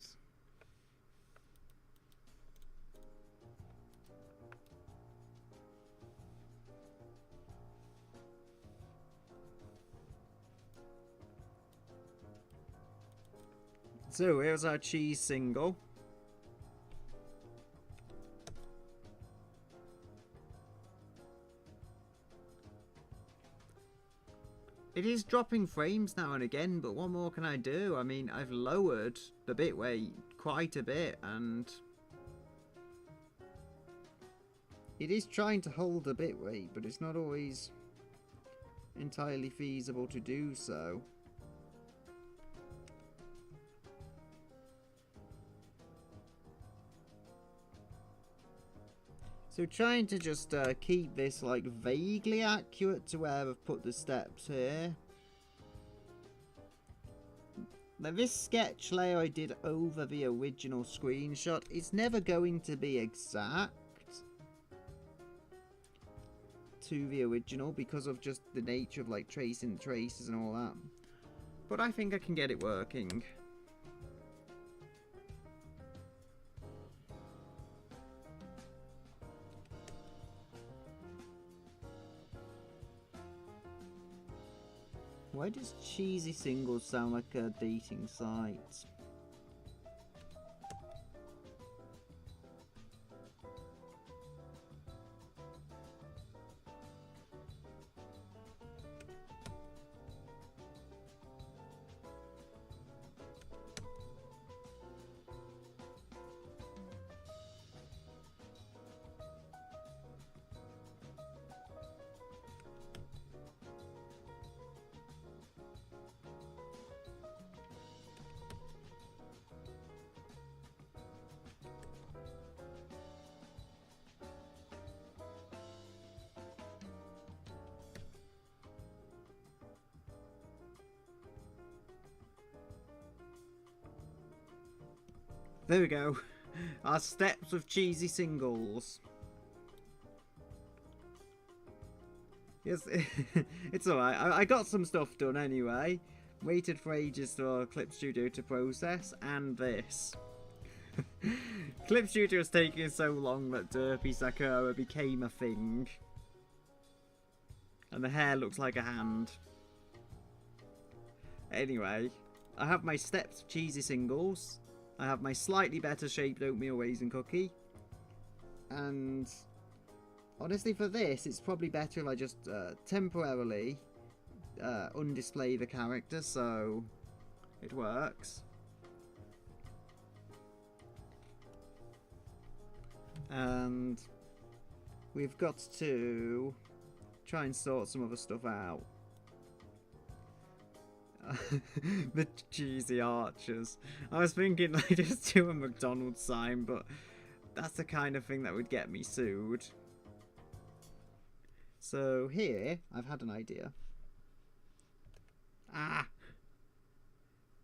A: So here's our cheese single. It is dropping frames now and again, but what more can I do? I mean, I've lowered the bitrate quite a bit, and it is trying to hold the bitrate, but it's not always entirely feasible to do so. So trying to just keep this like vaguely accurate to where I've put the steps here. Now this sketch layer I did over the original screenshot, it's never going to be exact to the original because of just the nature of like tracing traces and all that. But I think I can get it working. Why does Cheesy Singles sound like a dating site? There we go. Our steps of cheesy singles. Yes, it's alright. I got some stuff done anyway. Waited for ages for Clip Studio to process, and this. Clip Studio was taking so long that Derpy Sakura became a thing. And the hair looks like a hand. Anyway, I have my steps of cheesy singles. I have my slightly better shaped oatmeal raisin cookie. And honestly for this, it's probably better if I just temporarily undisplay the character so it works. And we've got to try and sort some other stuff out. The cheesy archers. I was thinking like just do a McDonald's sign, but that's the kind of thing that would get me sued. So here, I've had an idea. Ah!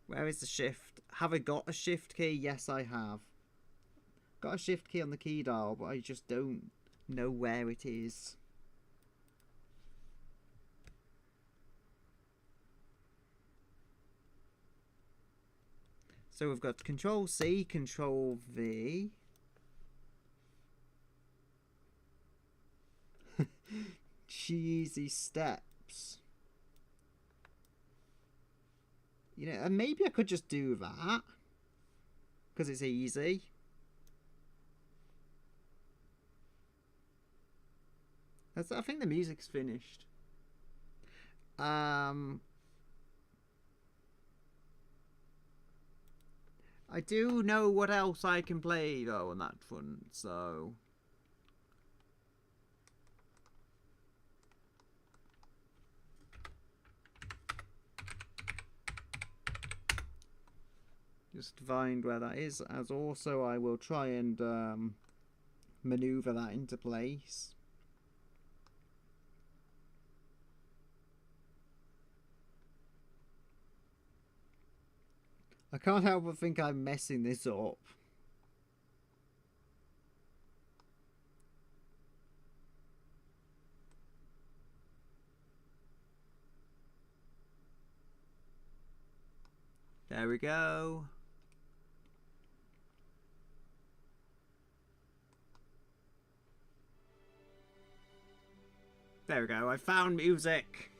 A: Where is the shift? Have I got a shift key? Yes, I have. Got a shift key on the key dial, but I just don't know where it is. So we've got Control C, Control V. Cheesy steps. You know, and maybe I could just do that. Because it's easy. I think the music's finished. I do know what else I can play though on that front, so just find where that is, as also I will try and maneuver that into place. I can't help but think I'm messing this up. There we go. There we go. I found music.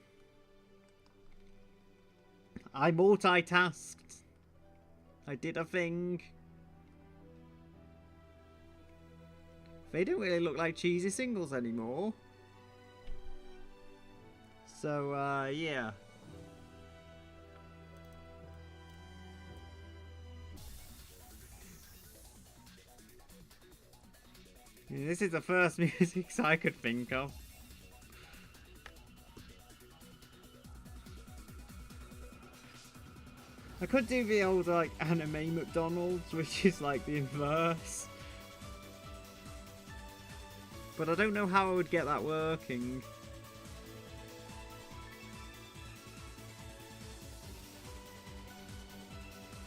A: I multitasked. I did a thing. They don't really look like cheesy singles anymore. So, yeah. This is the first music I could think of. I could do the old like anime McDonald's, which is like the inverse. But I don't know how I would get that working.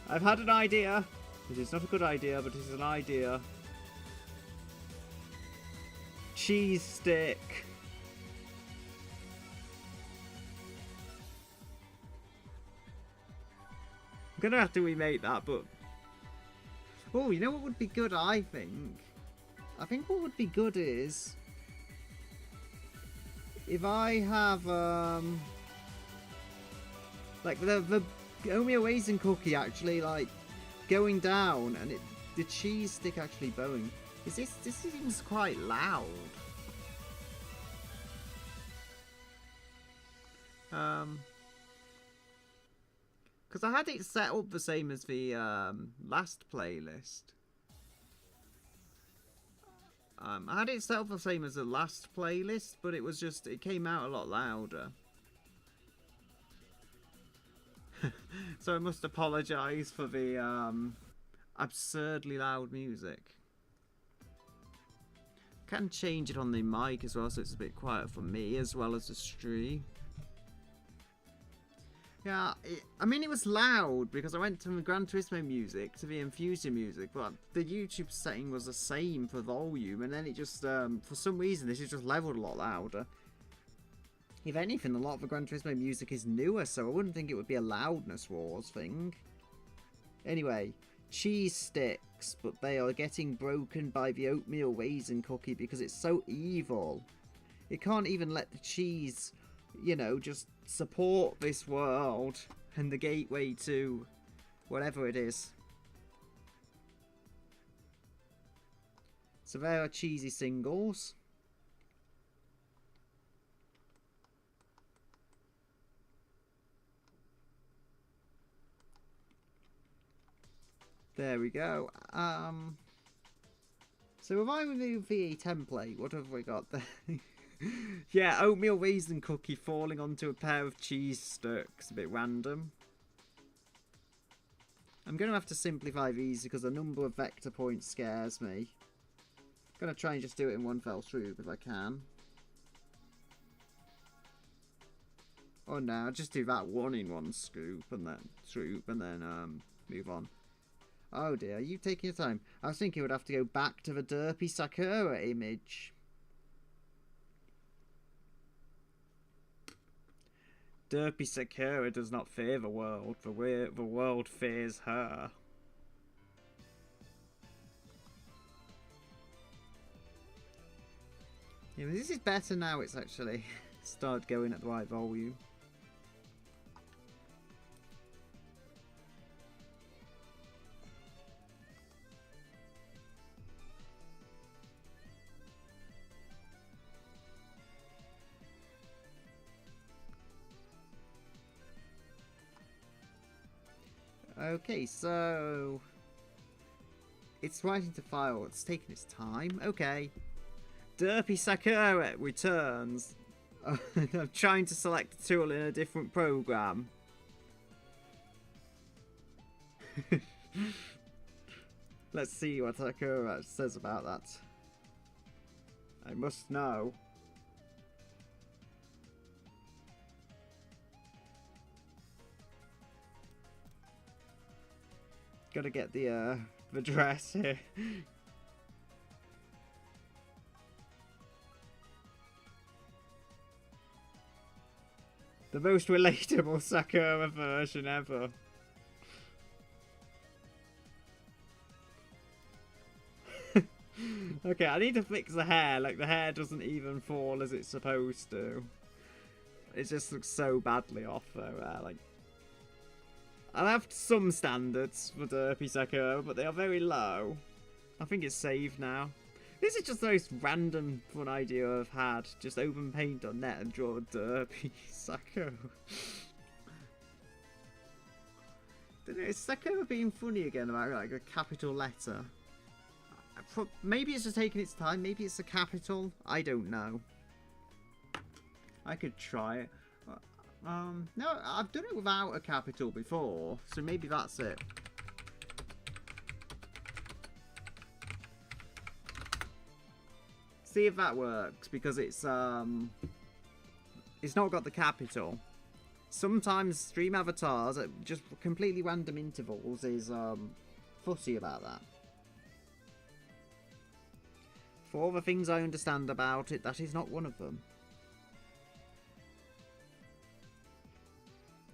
A: I've had an idea. It is not a good idea, but it is an idea. Cheese stick. I'm gonna have to remake that, but oh, you know what would be good? I think what would be good is if I have like the oatmeal raisin cookie actually like going down and the cheese stick actually bowing. This seems quite loud. Because I had it set up the same as the last playlist. I had it set up the same as the last playlist, but it was just, it came out a lot louder. So I must apologise for the absurdly loud music. Can change it on the mic as well, so it's a bit quieter for me as well as the stream. Yeah, I mean, it was loud because I went from Gran Turismo music to the Infusion music, but the YouTube setting was the same for volume, and then it just, for some reason, this is just leveled a lot louder. If anything, a lot of the Gran Turismo music is newer, so I wouldn't think it would be a loudness wars thing. Anyway, cheese sticks, but they are getting broken by the oatmeal raisin cookie because it's so evil. It can't even let the cheese, you know, just support this world and the gateway to whatever it is. So there are cheesy singles. There we go. So if I remove the template, what have we got there? Yeah, oatmeal raisin cookie falling onto a pair of cheese sticks. A bit random. I'm going to have to simplify these because the number of vector points scares me. I'm going to try and just do it in one fell swoop if I can. Oh no, I'll just do that one in one scoop and then move on. Oh dear, are you taking your time? I was thinking we'd have to go back to the derpy Sakura image. Derpy Sakura does not fear the world, the world fears her. Yeah, this is better now it's actually started going at the right volume. Okay, so it's writing to file. It's taking its time. Okay. Derpy Sakura returns. I'm trying to select a tool in a different program. Let's see what Sakura says about that. I must know. Gotta get the dress here. The most relatable Sakura version ever. Okay, I need to fix the hair. Like, the hair doesn't even fall as it's supposed to. It just looks so badly off though. Like, I have some standards for Derpy Sakura, but they are very low. I think it's saved now. This is just the most random fun idea I've had. Just open paint.net and draw a Derpy Sakura. Don't know, is Sakura being funny again about like a capital letter? Maybe it's just taking its time. Maybe it's a capital. I don't know. I could try it. No, I've done it without a capital before, so maybe that's it. See if that works, because it's not got the capital. Sometimes stream avatars at just completely random intervals is fussy about that. For all the things I understand about it, that is not one of them.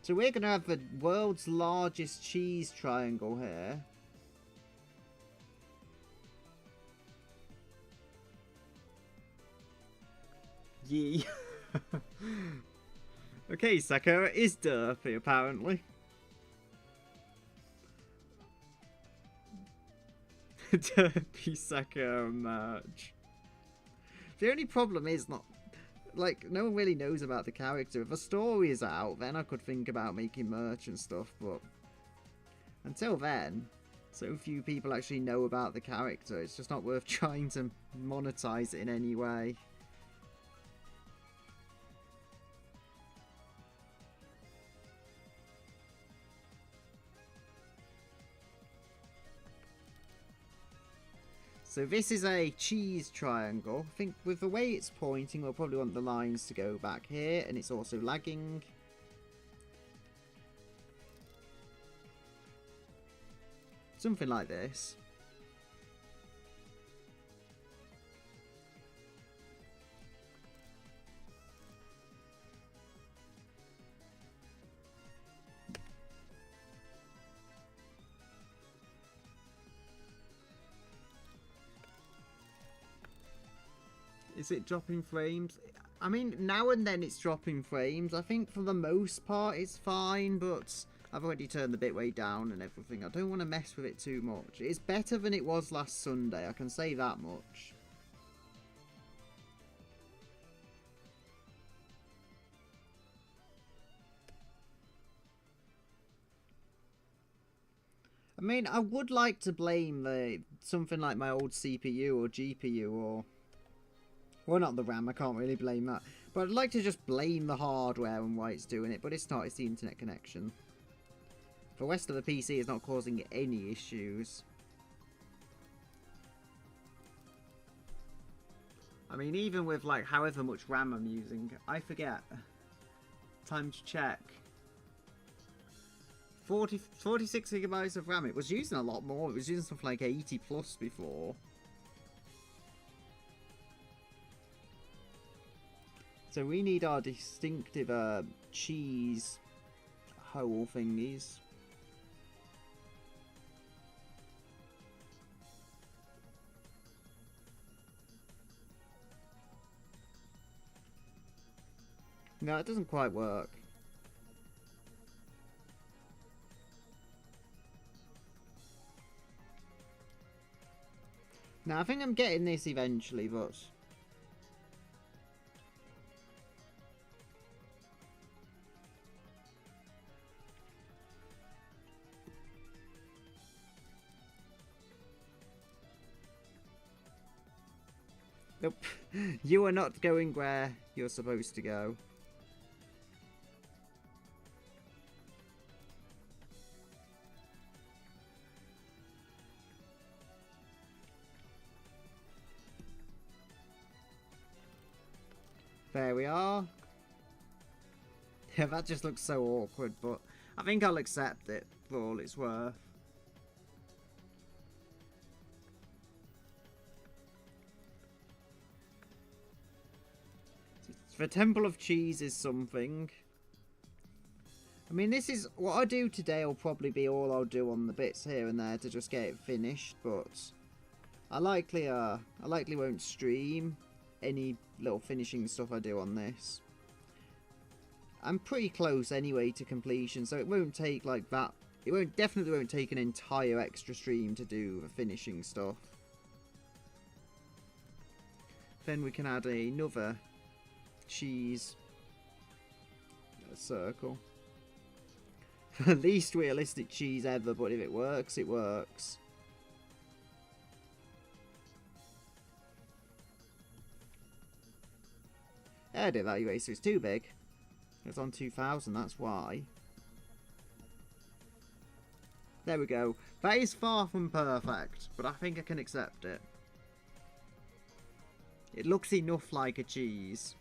A: So we're going to have the world's largest cheese triangle here. Yee. Okay, Sakura is derpy, apparently. Derpy Sakura merch. The only problem is not... Like, no one really knows about the character. If a story is out, then I could think about making merch and stuff, but... Until then, so few people actually know about the character, it's just not worth trying to monetize it in any way. So this is a cheese triangle. I think with the way it's pointing, we'll probably want the lines to go back here, and it's also lagging. Something like this. Is it dropping frames? I mean, now and then it's dropping frames. I think for the most part it's fine, but I've already turned the bitrate down and everything. I don't want to mess with it too much. It's better than it was last Sunday, I can say that much. I mean, I would like to blame something like my old CPU or GPU or... Well, not the RAM, I can't really blame that. But I'd like to just blame the hardware and why it's doing it, but it's not, it's the internet connection. The rest of the PC is not causing any issues. I mean, even with like however much RAM I'm using, I forget. Time to check. 46 gigabytes of RAM. It was using a lot more. It was using something like 80 plus before. So we need our distinctive cheese hole thingies. No, it doesn't quite work. Now, I think I'm getting this eventually, but... Nope. You are not going where you're supposed to go. There we are. Yeah, that just looks so awkward, but I think I'll accept it for all it's worth. The Temple of Cheese is something. I mean, this is what I do today will probably be all I'll do on the bits here and there to just get it finished, but I likely won't stream any little finishing stuff I do on this. I'm pretty close anyway to completion, so it won't take like that. It definitely won't take an entire extra stream to do the finishing stuff. Then we can add another cheese circle. The least realistic cheese ever, but if it works, it works. Edit evaluator is too big. It's on 2000, that's why. There we go. That is far from perfect, but I think I can accept it. It looks enough like a cheese.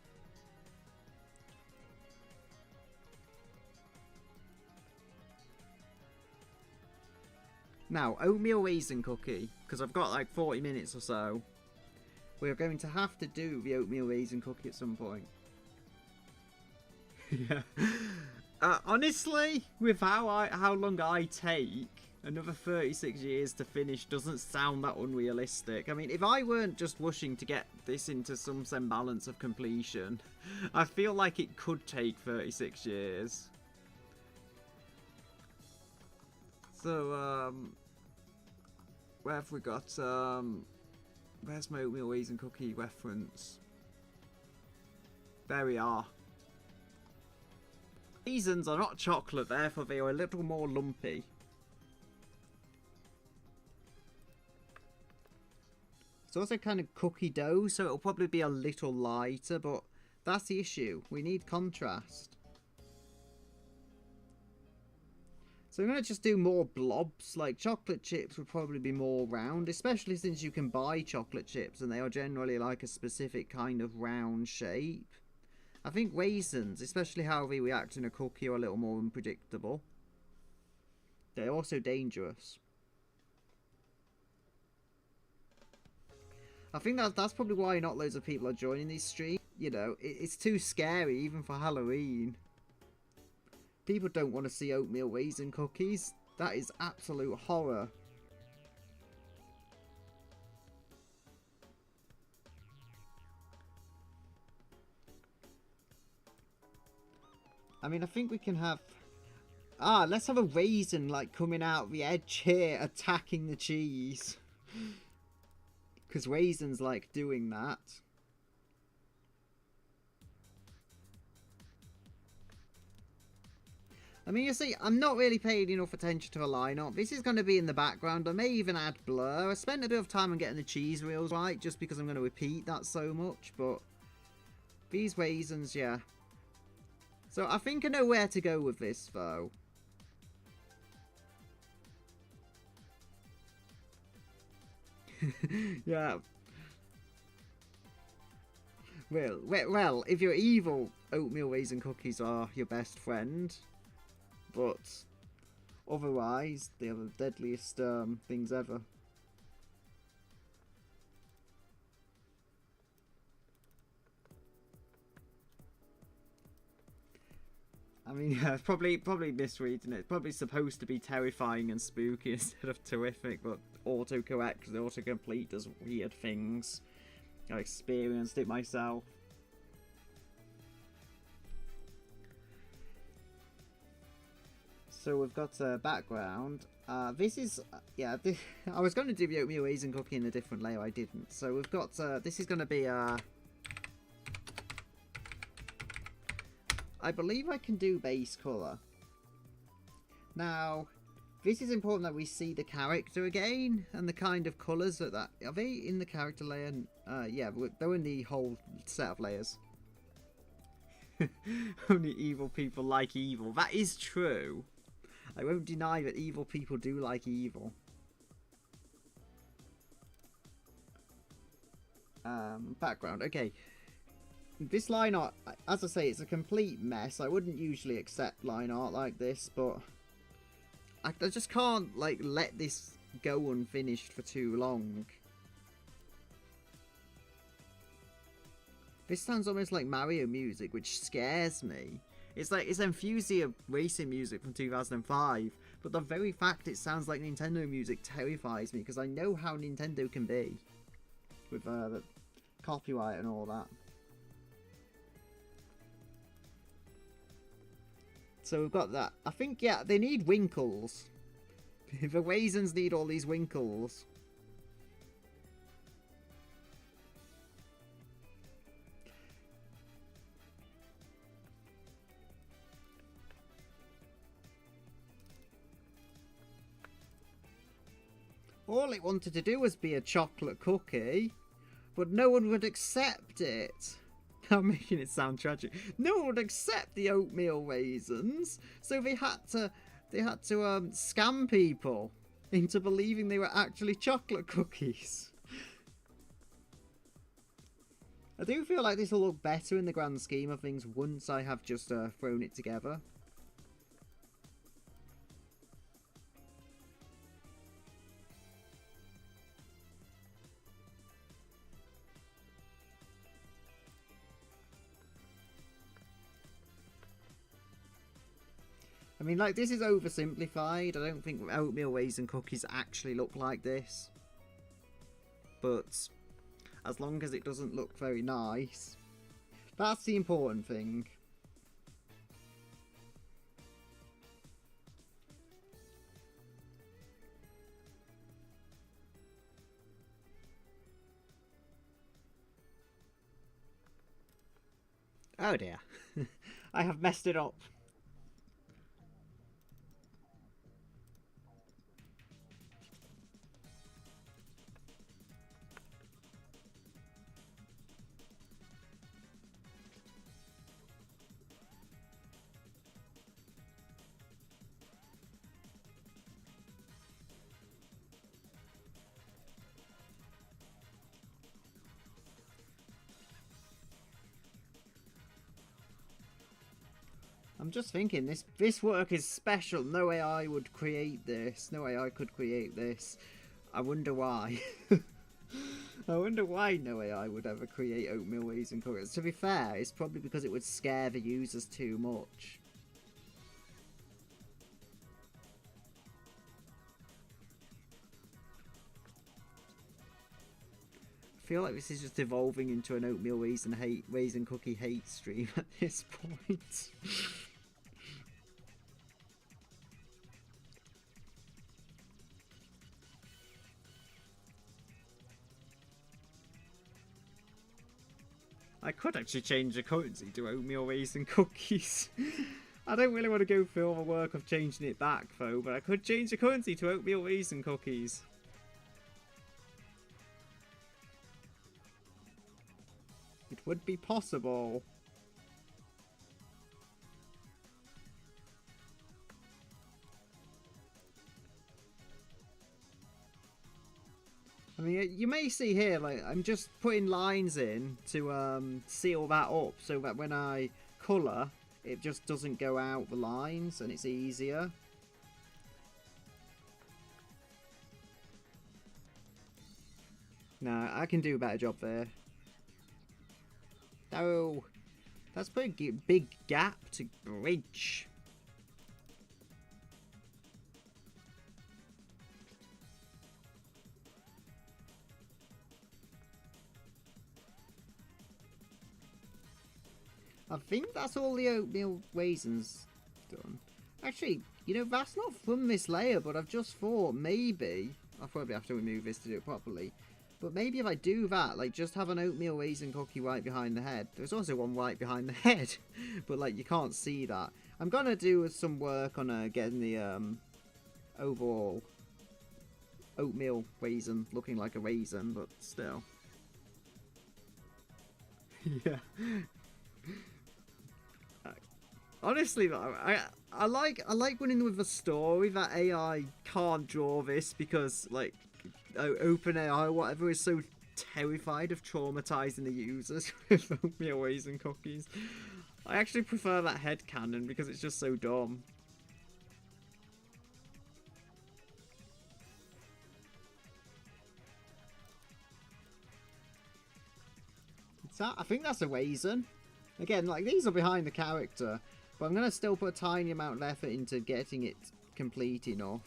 A: Now, oatmeal raisin cookie, because I've got like 40 minutes or so. We're going to have to do the oatmeal raisin cookie at some point. Yeah. Honestly, with how long I take, another 36 years to finish doesn't sound that unrealistic. I mean, if I weren't just rushing to get this into some semblance of completion, I feel like it could take 36 years. So, where have we got, where's my oatmeal raisin cookie reference? There we are. Raisins are not chocolate, therefore they are a little more lumpy. It's also kind of cookie dough, so it'll probably be a little lighter, but that's the issue. We need contrast. So I'm going to just do more blobs. Like chocolate chips would probably be more round, especially since you can buy chocolate chips and they are generally like a specific kind of round shape. I think raisins, especially how they react in a cookie, are a little more unpredictable. They're also dangerous. I think that's probably why not loads of people are joining these streams. You know, it's too scary even for Halloween. People don't want to see oatmeal raisin cookies. That is absolute horror. I mean, I think we can have... Ah, let's have a raisin, like, coming out the edge here, attacking the cheese. Because raisins like doing that. I mean, you see, I'm not really paying enough attention to the lineup. This is going to be in the background. I may even add blur. I spent a bit of time on getting the cheese wheels right, just because I'm going to repeat that so much, but... These raisins, yeah. So I think I know where to go with this, though. Yeah. Well, if you're evil, oatmeal raisin cookies are your best friend. But otherwise, they are the deadliest things ever. I mean, yeah, probably misreading it. It's probably supposed to be terrifying and spooky instead of terrific, but autocorrect, the autocomplete does weird things. I experienced it myself. So we've got a background. This is, yeah, I was going to do the oatmeal raisin cookie in a different layer, I didn't. So we've got, this is going to be, I believe I can do base colour. Now, this is important that we see the character again, and the kind of colours that are they in the character layer? Yeah, they're in the whole set of layers. Only evil people like evil. That is true. I won't deny that evil people do like evil. Background, okay. This line art, as I say, it's a complete mess. I wouldn't usually accept line art like this, but I just can't, like, let this go unfinished for too long. This sounds almost like Mario music, which scares me. It's like, it's Enthusia racing music from 2005, but the very fact it sounds like Nintendo music terrifies me, because I know how Nintendo can be. With the copyright and all that. So we've got that. I think, yeah, they need winkles. The raisins need all these winkles. All it wanted to do was be a chocolate cookie, but no one would accept it. I'm making it sound tragic. No one would accept the oatmeal raisins, so they had to scam people into believing they were actually chocolate cookies. I do feel like this will look better in the grand scheme of things once I have just thrown it together. I mean, like, this is oversimplified. I don't think oatmeal raisin cookies actually look like this. But as long as it doesn't look very nice, that's the important thing. Oh dear. I have messed it up. I'm just thinking, this work is special. No way I would create this. No way I could create this. I wonder why. I wonder why no AI would ever create oatmeal raisin cookies. To be fair, it's probably because it would scare the users too much. I feel like this is just evolving into an oatmeal raisin cookie hate stream at this point. I could actually change the currency to oatmeal raisin cookies. I don't really want to go through all the work of changing it back though, but I could change the currency to oatmeal raisin cookies. It would be possible. I mean, you may see here, like, I'm just putting lines in to seal that up so that when I colour, it just doesn't go out the lines and it's easier. Nah, I can do a better job there. No, that's a big gap to bridge. I think that's all the oatmeal raisins done. Actually, you know, that's not from this layer, but I've just thought maybe I'll probably have to remove this to do it properly. But maybe if I do that, like, just have an oatmeal raisin cookie right behind the head. There's also one right behind the head, but, like, you can't see that. I'm going to do some work on getting the overall oatmeal raisin looking like a raisin, but still. Yeah. Honestly, I like winning with a story that AI can't draw this because, like, OpenAI or whatever is so terrified of traumatizing the users with oatmeal raisin cookies. I actually prefer that headcanon because it's just so dumb. I think that's a raisin. Again, like, these are behind the character, but I'm going to still put a tiny amount of effort into getting it complete enough.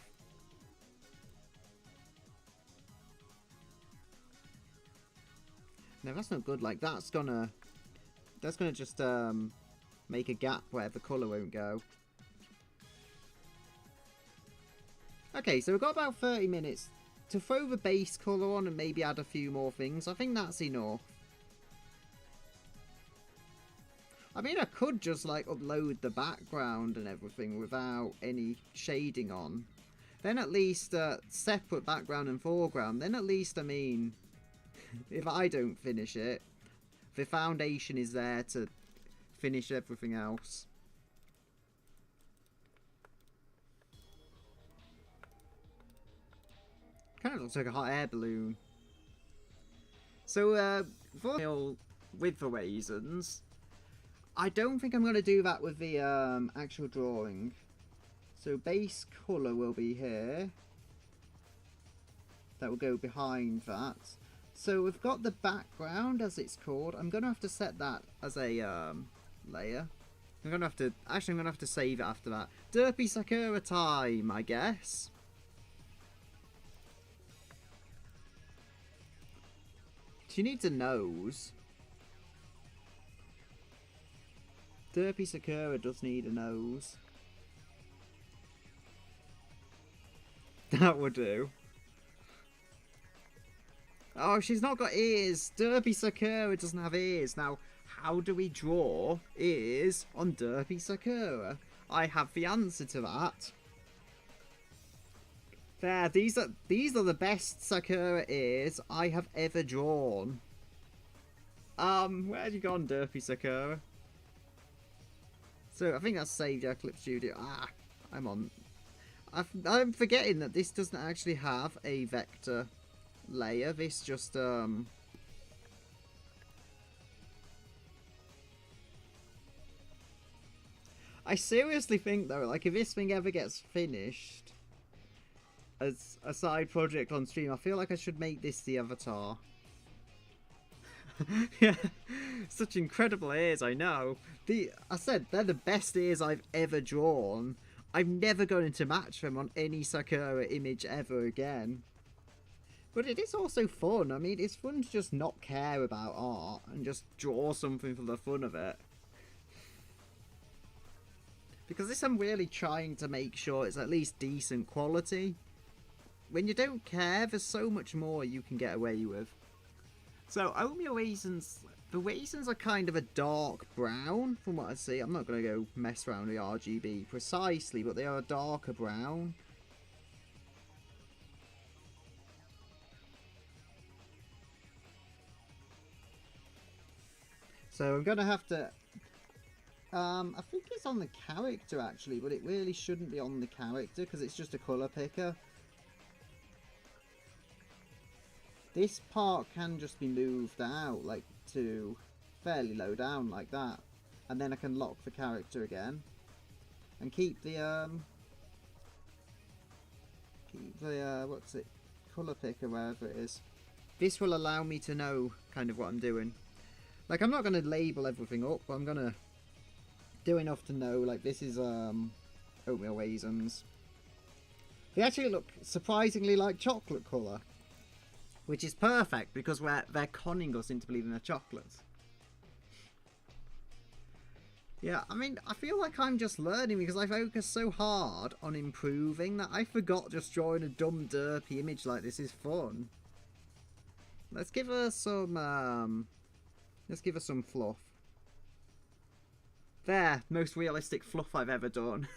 A: No, that's not good. Like, that's gonna just make a gap where the colour won't go. Okay, so we've got about 30 minutes to throw the base colour on and maybe add a few more things. I think that's enough. I mean, I could just, like, upload the background and everything without any shading on. Then at least, separate background and foreground. Then at least, I mean, if I don't finish it, the foundation is there to finish everything else. Kind of looks like a hot air balloon. So, with the raisins, I don't think I'm going to do that with the actual drawing. So base colour will be here. That will go behind that. So we've got the background, as it's called. I'm going to have to set that as a layer. I'm going to have to... Actually, I'm going to have to save it after that. Derpy Sakura time, I guess. She needs a nose. Derpy Sakura does need a nose. That would do. Oh, she's not got ears. Derpy Sakura doesn't have ears. Now, how do we draw ears on Derpy Sakura? I have the answer to that. There, these are the best Sakura ears I have ever drawn. Where'd you gone, Derpy Sakura? So I think that's saved our Clip Studio. Ah, I'm forgetting that this doesn't actually have a vector layer. This just I seriously think though, like, if this thing ever gets finished as a side project on stream, I feel like I should make this the avatar. Yeah, such incredible ears, I know. I said, they're the best ears I've ever drawn. I'm never going to match them on any Sakura image ever again. But it is also fun. I mean, it's fun to just not care about art and just draw something for the fun of it. Because this I'm really trying to make sure it's at least decent quality. When you don't care, there's so much more you can get away with. So, oatmeal raisins, the raisins are kind of a dark brown from what I see. I'm not going to go mess around with RGB precisely, but they are a darker brown. So I'm going to have to... I think it's on the character actually, but it really shouldn't be on the character because it's just a colour picker. This part can just be moved out, like, to fairly low down, like that. And then I can lock the character again. And keep the, what's it? Colour picker, wherever it is. This will allow me to know kind of what I'm doing. Like, I'm not going to label everything up, but I'm going to do enough to know, like, this is, oatmeal raisins. They actually look surprisingly like chocolate colour. Which is perfect because they're conning us into believing they're chocolates. Yeah, I mean, I feel like I'm just learning because I focus so hard on improving that I forgot just drawing a dumb, derpy image like this is fun. Let's give her some, fluff. There, most realistic fluff I've ever done.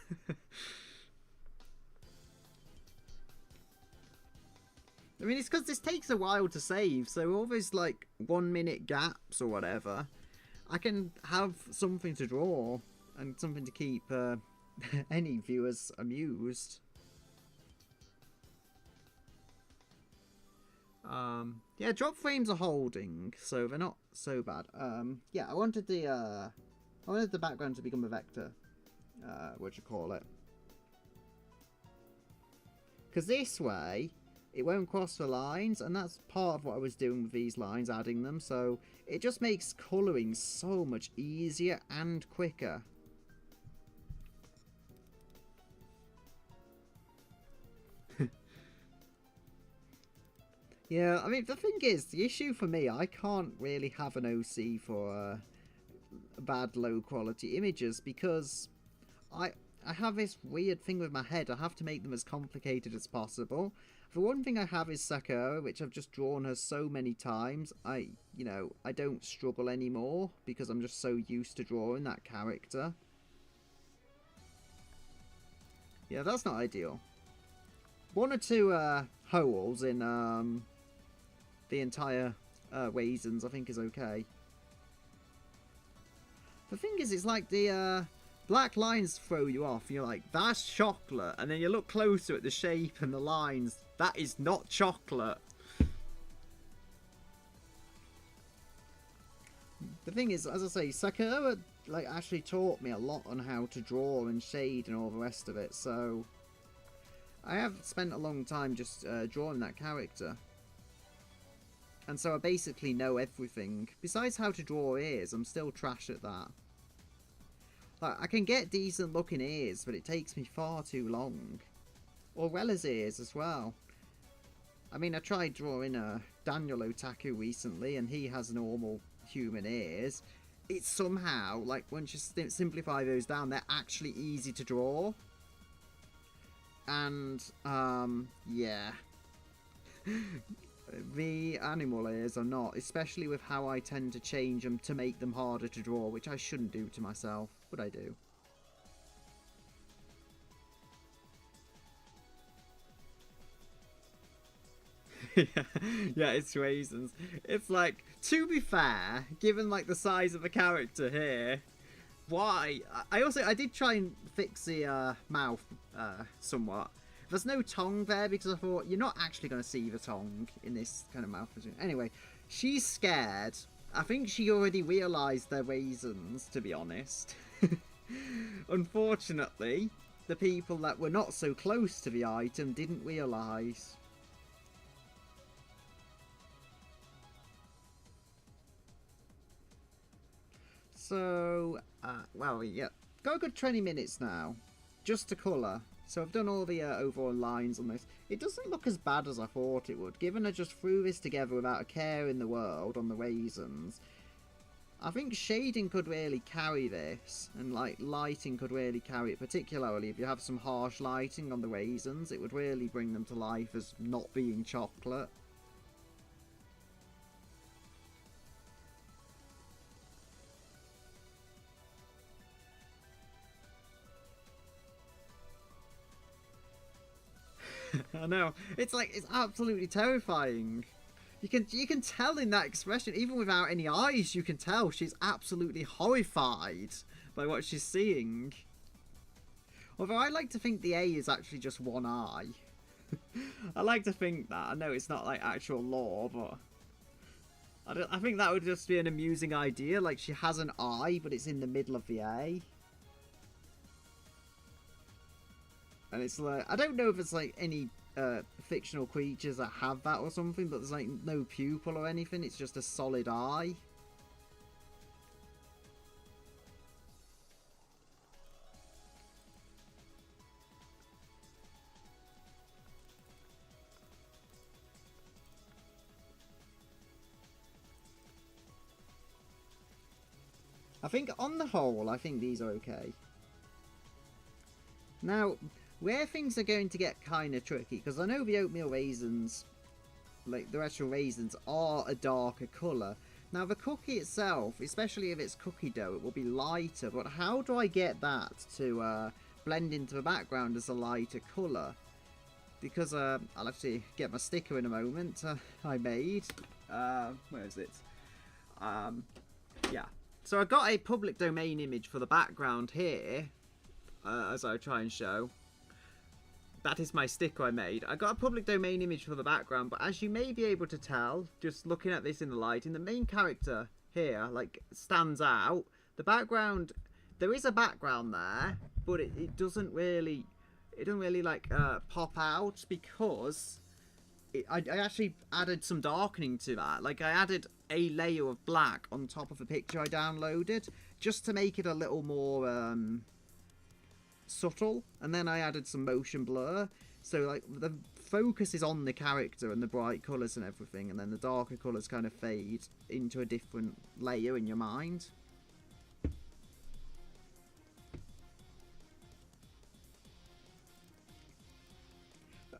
A: I mean, it's because this takes a while to save, so all those, like, 1 minute gaps or whatever, I can have something to draw and something to keep any viewers amused. Yeah, drop frames are holding, so they're not so bad. Yeah, I wanted the background to become a vector, because this way it won't cross the lines, and that's part of what I was doing with these lines, adding them, so it just makes colouring so much easier and quicker. Yeah, I mean, the thing is, the issue for me, I can't really have an OC for bad low quality images, because I have this weird thing with my head. I have to make them as complicated as possible. The one thing I have is Sakura, which I've just drawn her so many times. I don't struggle anymore because I'm just so used to drawing that character. Yeah, that's not ideal. 1 or 2 holes in the entire raisins, I think, is okay. The thing is, it's like the black lines throw you off. You're like, that's chocolate. And then you look closer at the shape and the lines. That is not chocolate. The thing is, as I say, Sakura like actually taught me a lot on how to draw and shade and all the rest of it. So I have spent a long time just drawing that character. And so I basically know everything. Besides how to draw ears, I'm still trash at that. Like, I can get decent looking ears, but it takes me far too long. Or Rella's ears as well. I mean, I tried drawing Daniel Otaku recently, and he has normal human ears. It's somehow, like, once you simplify those down, they're actually easy to draw. And, yeah. The animal ears are not, especially with how I tend to change them to make them harder to draw, which I shouldn't do to myself, but I do. Yeah, it's raisins. It's like, to be fair, given like the size of the character here, why? I did try and fix the mouth somewhat. There's no tongue there because I thought you're not actually going to see the tongue in this kind of mouth. Anyway, she's scared. I think she already realised they're raisins, to be honest. Unfortunately, the people that were not so close to the item didn't realise. So, well, yeah, got a good 20 minutes now, just to colour. So I've done all the overall lines on this. It doesn't look as bad as I thought it would, given I just threw this together without a care in the world on the raisins. I think shading could really carry this, and like lighting could really carry it, particularly if you have some harsh lighting on the raisins. It would really bring them to life as not being chocolate. I know. It's like, it's absolutely terrifying. You can tell in that expression, even without any eyes, you can tell she's absolutely horrified by what she's seeing. Although I like to think the A is actually just one eye. I like to think that. I know it's not like actual lore, but I think that would just be an amusing idea. Like she has an eye, but it's in the middle of the A. And it's like, I don't know if it's like any fictional creatures that have that or something, but there's like no pupil or anything, it's just a solid eye. I think on the whole, I think these are okay. Now, where things are going to get kind of tricky, because I know the oatmeal raisins, like the actual raisins, are a darker colour. Now the cookie itself, especially if it's cookie dough, it will be lighter, but how do I get that to blend into the background as a lighter colour? Because I'll have to get my sticker in a moment I made. Where is it? Yeah. So I got a public domain image for the background here, as I try and show. That is my sticker I made. I got a public domain image for the background, but as you may be able to tell, just looking at this in the lighting, the main character here, like, stands out. The background, there is a background there, but it doesn't really, like, pop out, because I actually added some darkening to that. Like, I added a layer of black on top of the picture I downloaded, just to make it a little more, subtle, and then I added some motion blur, so like the focus is on the character and the bright colours and everything, and then the darker colours kind of fade into a different layer in your mind.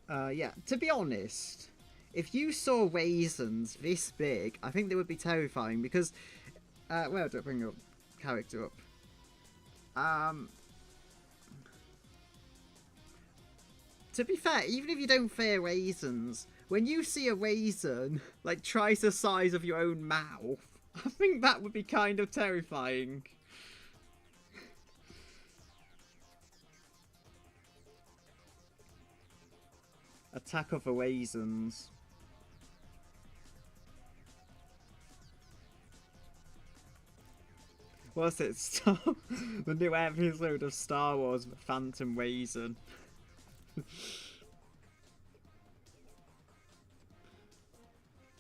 A: Yeah, to be honest, if you saw raisins this big, I think they would be terrifying, because where do I bring your character up? To be fair, even if you don't fear raisins, when you see a raisin, like, twice the size of your own mouth, I think that would be kind of terrifying. Attack of the raisins. What's it? The new episode of Star Wars, Phantom Raisin.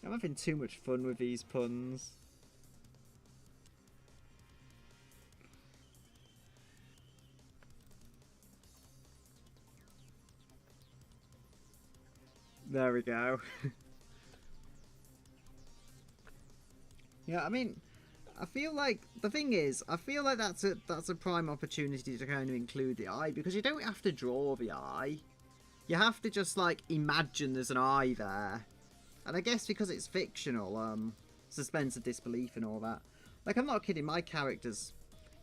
A: I'm having too much fun with these puns. There we go. Yeah, I mean, I feel like the thing is, I feel like that's a prime opportunity to kind of include the eye, because you don't have to draw the eye. You have to just like imagine there's an eye there. And I guess because it's fictional, suspense of disbelief and all that. Like, I'm not kidding, my characters,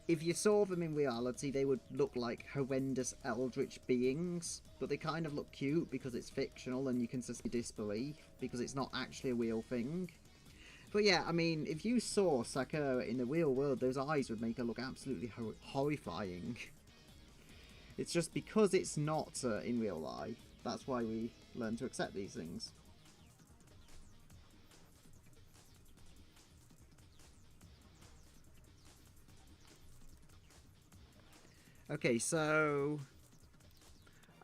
A: if you saw them in reality, they would look like horrendous eldritch beings, but they kind of look cute because it's fictional and you can suspend disbelief because it's not actually a real thing. But yeah, I mean, if you saw Sakura in the real world, those eyes would make her look absolutely horrifying. It's just because it's not in real life, that's why we learn to accept these things. Okay, so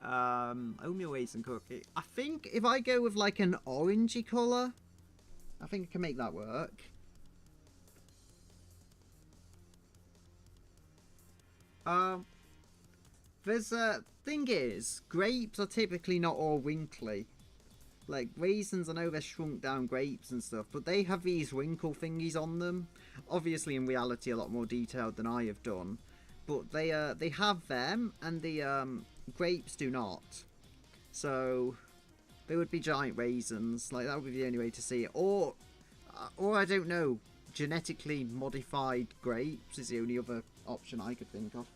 A: oatmeal raisin cookie. I think if I go with like an orangey colour, I think I can make that work. There's a thing is, grapes are typically not all wrinkly. Like raisins, I know they're shrunk down grapes and stuff, but they have these wrinkle thingies on them. Obviously, in reality, a lot more detailed than I have done. But they have them, and the grapes do not. So they would be giant raisins. Like that would be the only way to see it. Or I don't know. Genetically modified grapes is the only other option I could think of.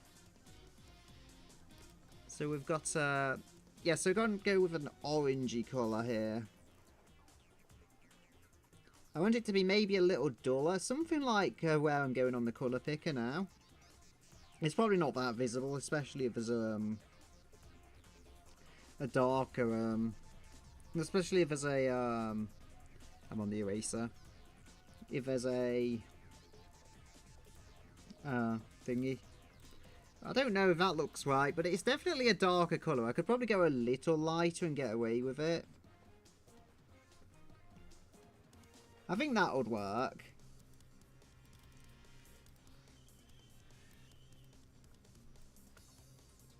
A: So we've got yeah, so we're going to go with an orangey colour here. I want it to be maybe a little duller. Something like where I'm going on the colour picker now. It's probably not that visible, especially if there's a darker... especially if there's a... I'm on the eraser. If there's a... thingy. I don't know if that looks right, but it's definitely a darker colour. I could probably go a little lighter and get away with it. I think that would work.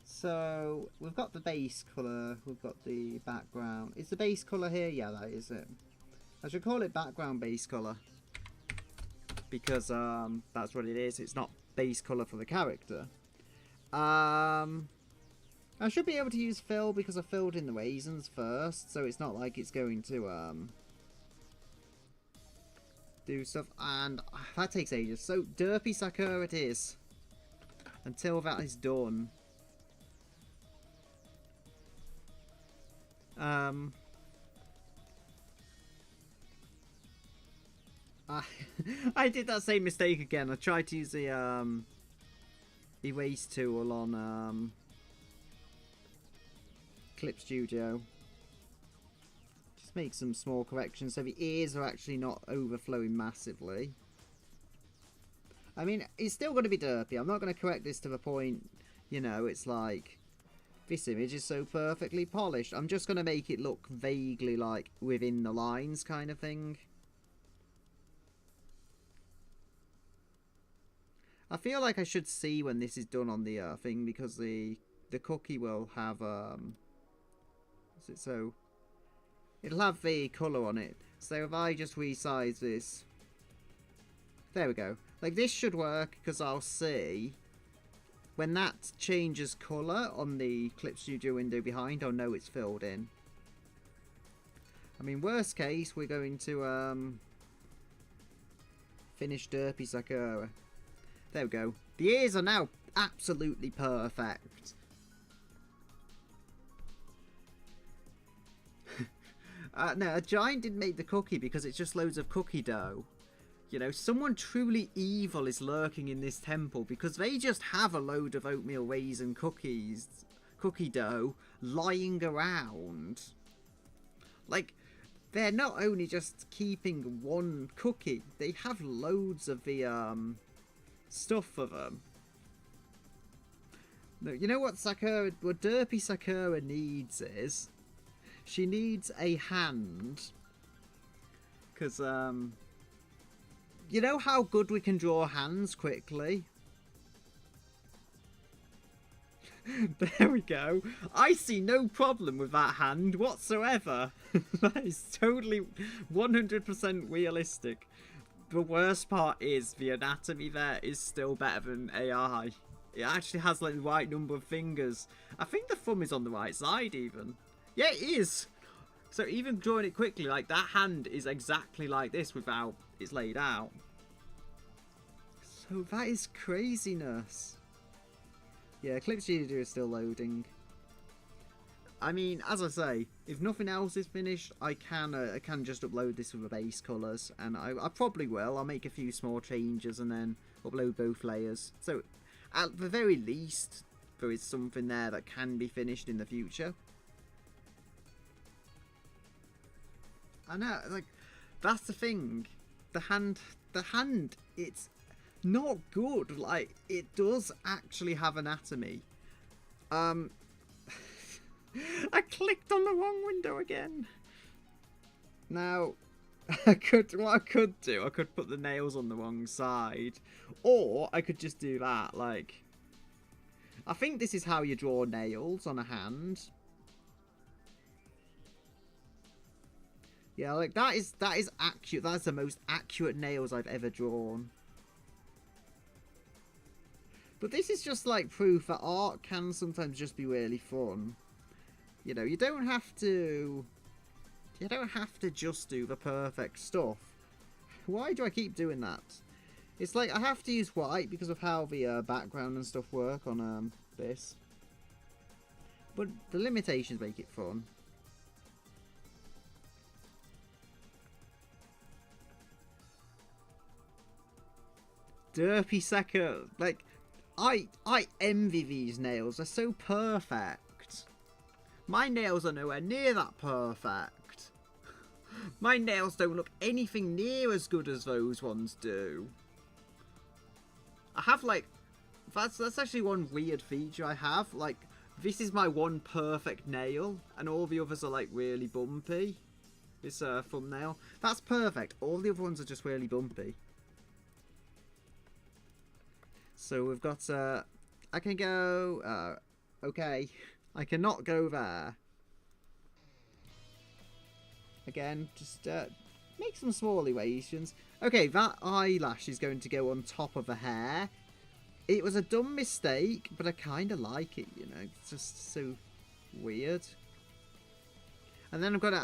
A: So, we've got the base colour, we've got the background. Is the base colour here? Yeah, that is it. I should call it background base colour. Because that's what it is. It's not base colour for the character. I should be able to use fill because I filled in the raisins first, so it's not like it's going to do stuff, and that takes ages. So Derpy Sakura it is until that is done. I did that same mistake again. I tried to use the erase tool on Clip Studio. Just make some small corrections so the ears are actually not overflowing massively. I mean, it's still going to be derpy. I'm not going to correct this to the point, you know, it's like, this image is so perfectly polished. I'm just going to make it look vaguely like within the lines kind of thing. I feel like I should see when this is done on the thing, because the cookie will have is it so? It'll have the colour on it. So if I just resize this, there we go. Like this should work, because I'll see when that changes colour on the Clip Studio window behind. I'll know it's filled in. I mean, worst case, we're going to finish Derpy Sakura. There we go. The ears are now absolutely perfect. No, a giant didn't make the cookie because it's just loads of cookie dough. You know, someone truly evil is lurking in this temple because they just have a load of oatmeal raisin cookie dough lying around. Like, they're not only just keeping one cookie, they have loads of the stuff for them. No, you know what what Derpy Sakura needs is, she needs a hand. Because, you know how good we can draw hands quickly? There we go. I see no problem with that hand whatsoever. That is totally 100% realistic. The worst part is the anatomy there is still better than AI. It actually has like the right number of fingers. I think the thumb is on the right side even. Yeah, it is. So even drawing it quickly, like that hand is exactly like this without it's laid out. So that is craziness. Yeah, Clip Studio is still loading. I mean, as I say, if nothing else is finished, I can just upload this with the base colours, and I probably will. I'll make a few small changes and then upload both layers. So, at the very least, there is something there that can be finished in the future. I know, like, that's the thing. The hand, it's not good. Like, it does actually have anatomy. I clicked on the wrong window again. Now, what I could do, I could put the nails on the wrong side. Or I could just do that, like, I think this is how you draw nails on a hand. Yeah, like that is accurate. That's the most accurate nails I've ever drawn. But this is just like proof that art can sometimes just be really fun. You know, you don't have to just do the perfect stuff. Why do I keep doing that? It's like I have to use white because of how the background and stuff work on this. But the limitations make it fun. Derpy Sakura, like, I envy these nails. They're so perfect. My nails are nowhere near that perfect. My nails don't look anything near as good as those ones do. I have, like, that's actually one weird feature I have. Like, this is my one perfect nail, and all the others are, like, really bumpy. This thumbnail. That's perfect. All the other ones are just really bumpy. So we've got, I can go, okay. I cannot go there. Again, just make some small elevations. Okay, that eyelash is going to go on top of the hair. It was a dumb mistake, but I kind of like it, you know. It's just so weird. And then I'm going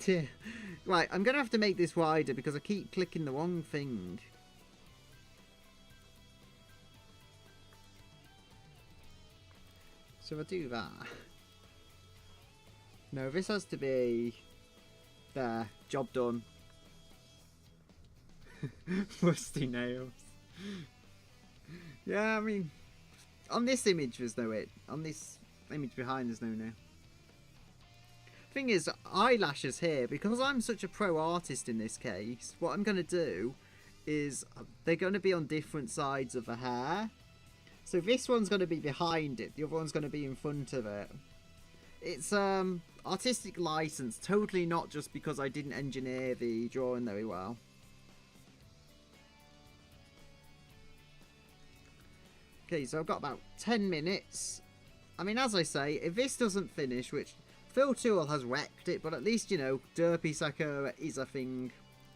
A: to... right, I'm going to have to make this wider because I keep clicking the wrong thing. So if I do that... No, this has to be... There. Job done. Rusty nails. Yeah, I mean... On this image there's no it. On this image behind there's no nail. Thing is, eyelashes here, because I'm such a pro artist in this case, what I'm going to do is... They're going to be on different sides of the hair. So this one's going to be behind it, the other one's going to be in front of it. It's artistic license, totally not just because I didn't engineer the drawing very well. Okay, so I've got about 10 minutes. I mean, as I say, if this doesn't finish, which Phil Tool has wrecked it, but at least, you know, Derpy Sakura is a thing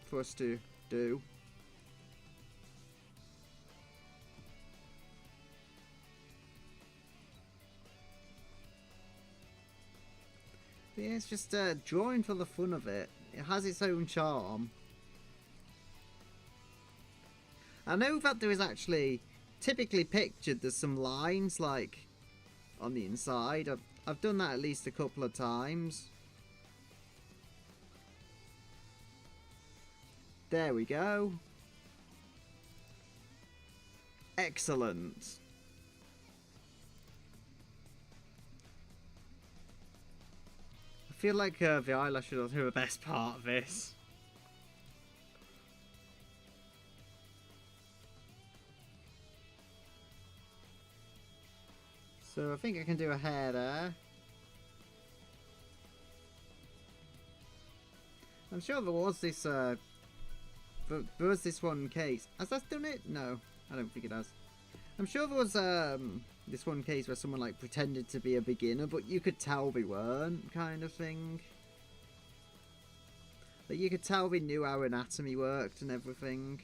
A: for us to do. Yeah, it's just drawing for the fun of it. It has its own charm. I know that there is actually, typically pictured, there's some lines like on the inside. I've done that at least a couple of times. There we go. Excellent. I feel like the eyelashes are the best part of this. So I think I can do a hair there. I'm sure there was this one case. Has that done it? No, I don't think it has. I'm sure there was this one case where someone like pretended to be a beginner, but you could tell they weren't, kind of thing. Like you could tell they knew how anatomy worked and everything.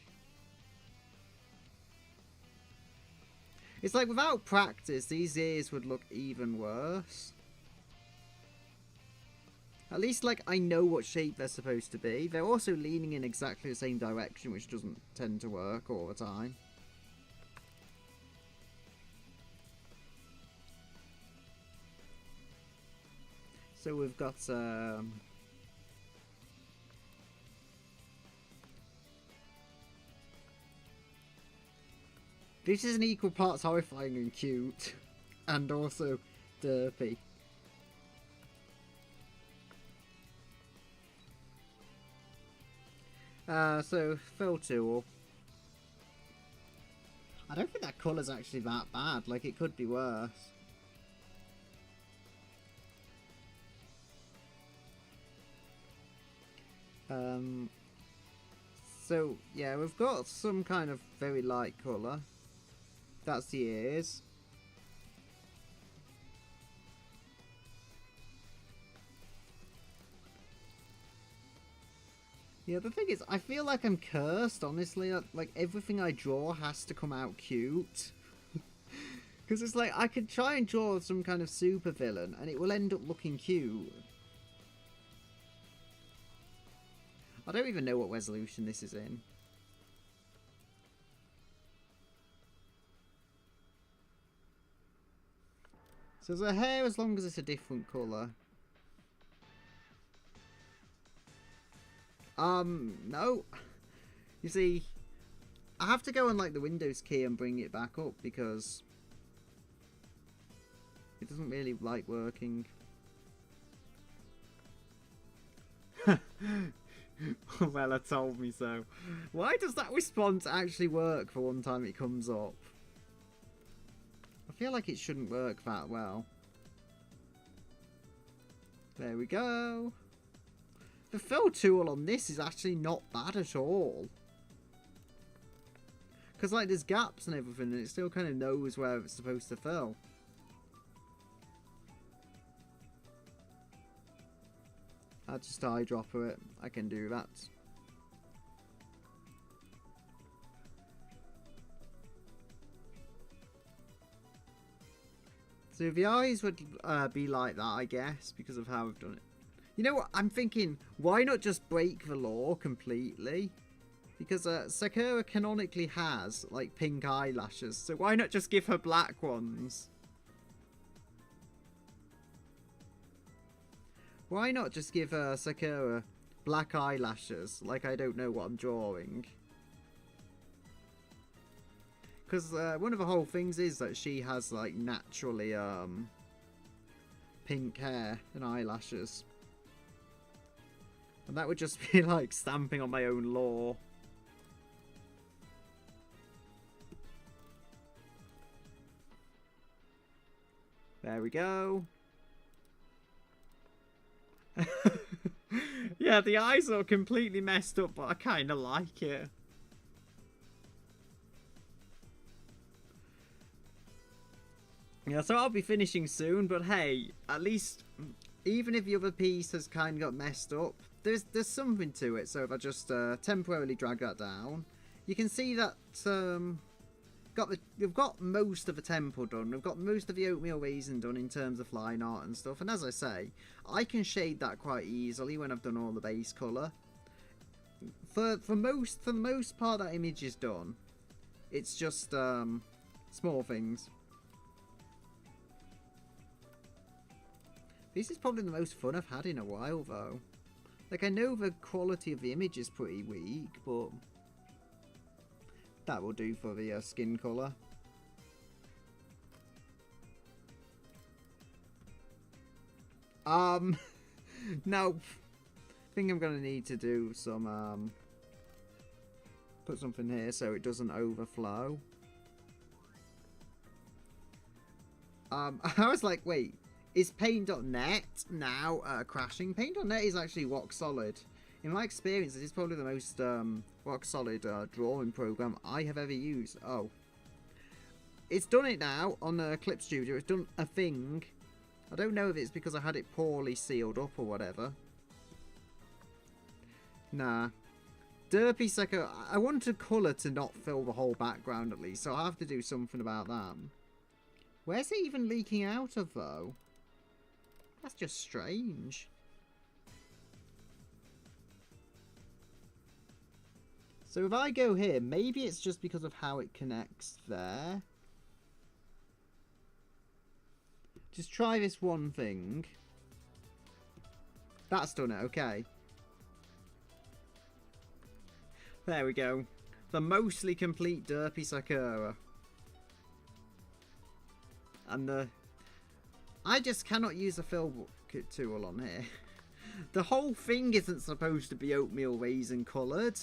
A: It's like without practice, these ears would look even worse. At least like I know what shape they're supposed to be. They're also leaning in exactly the same direction, which doesn't tend to work all the time. So we've got this is an equal parts horrifying and cute, and also derpy. So fill tool. I don't think that colour's actually that bad. Like it could be worse. So yeah, we've got some kind of very light colour. That's the ears. Yeah, the thing is, I feel like I'm cursed, honestly. Like, everything I draw has to come out cute. Because it's like, I could try and draw some kind of super villain, and it will end up looking cute. I don't even know what resolution this is in. So the hair, as long as it's a different colour. No. You see, I have to go on like the Windows key and bring it back up because it doesn't really like working. Well, told me so. Why does that response actually work for one time it comes up? I feel like it shouldn't work that well. There we go. The fill tool on this is actually not bad at all. Because like there's gaps and everything and it still kind of knows where it's supposed to fill. I'll just eyedropper it. I can do that. So the eyes would be like that, I guess, because of how I've done it. You know what? I'm thinking, why not just break the law completely? Because Sakura canonically has, like, pink eyelashes. So why not just give her black ones? Why not just give Sakura black eyelashes? Like I don't know what I'm drawing. Because one of the whole things is that she has, like, naturally pink hair and eyelashes. And that would just be like stamping on my own law. There we go. Yeah, the eyes are completely messed up, but I kind of like it. Yeah, so I'll be finishing soon, but hey, at least, even if the other piece has kind of got messed up, there's something to it. So if I just temporarily drag that down, you can see that we've got most of the temple done. We've got most of the oatmeal raisin done in terms of line art and stuff. And as I say, I can shade that quite easily when I've done all the base colour. For the most part, that image is done. It's just small things. This is probably the most fun I've had in a while, though. Like, I know the quality of the image is pretty weak, but that will do for the skin colour. No. I think I'm going to need to do some, put something here so it doesn't overflow. I was like, wait. Is Paint.net now crashing? Paint.net is actually rock solid. In my experience, it is probably the most rock solid drawing program I have ever used. Oh. It's done it now on Clip Studio. It's done a thing. I don't know if it's because I had it poorly sealed up or whatever. Nah. Derpy Sakura. I want a colour to not fill the whole background at least, so I have to do something about that. Where's it even leaking out of, though? That's just strange. So if I go here, maybe it's just because of how it connects there. Just try this one thing. That's done it, okay. There we go. The mostly complete Derpy Sakura. And the... I just cannot use a fill bucket tool on here. The whole thing isn't supposed to be oatmeal raisin coloured.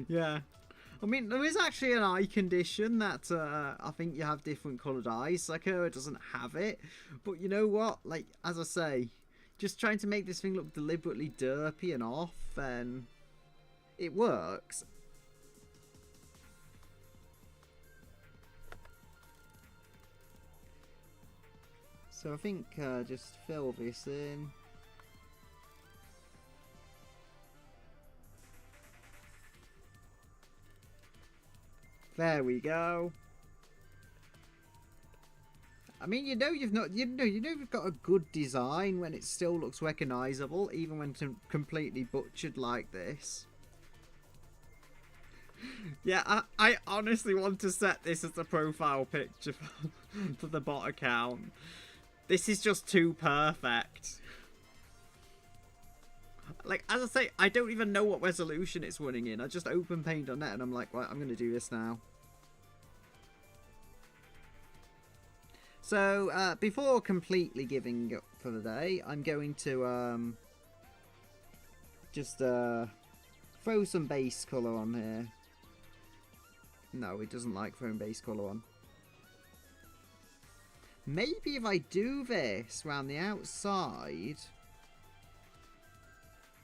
A: Yeah. I mean, there is actually an eye condition that I think you have different coloured eyes. Sakura doesn't have it. But you know what? Like, as I say, just trying to make this thing look deliberately derpy and off, and it works. So I think just fill this in. There we go. I mean, you know you've got a good design when it still looks recognisable, even when completely butchered like this. Yeah, I honestly want to set this as a profile picture for the bot account. This is just too perfect. Like, as I say, I don't even know what resolution it's running in. I just open Paint.net and I'm like, right, I'm going to do this now. So, before completely giving up for the day, I'm going to just throw some base colour on here. No, it doesn't like throwing base colour on. Maybe if I do this around the outside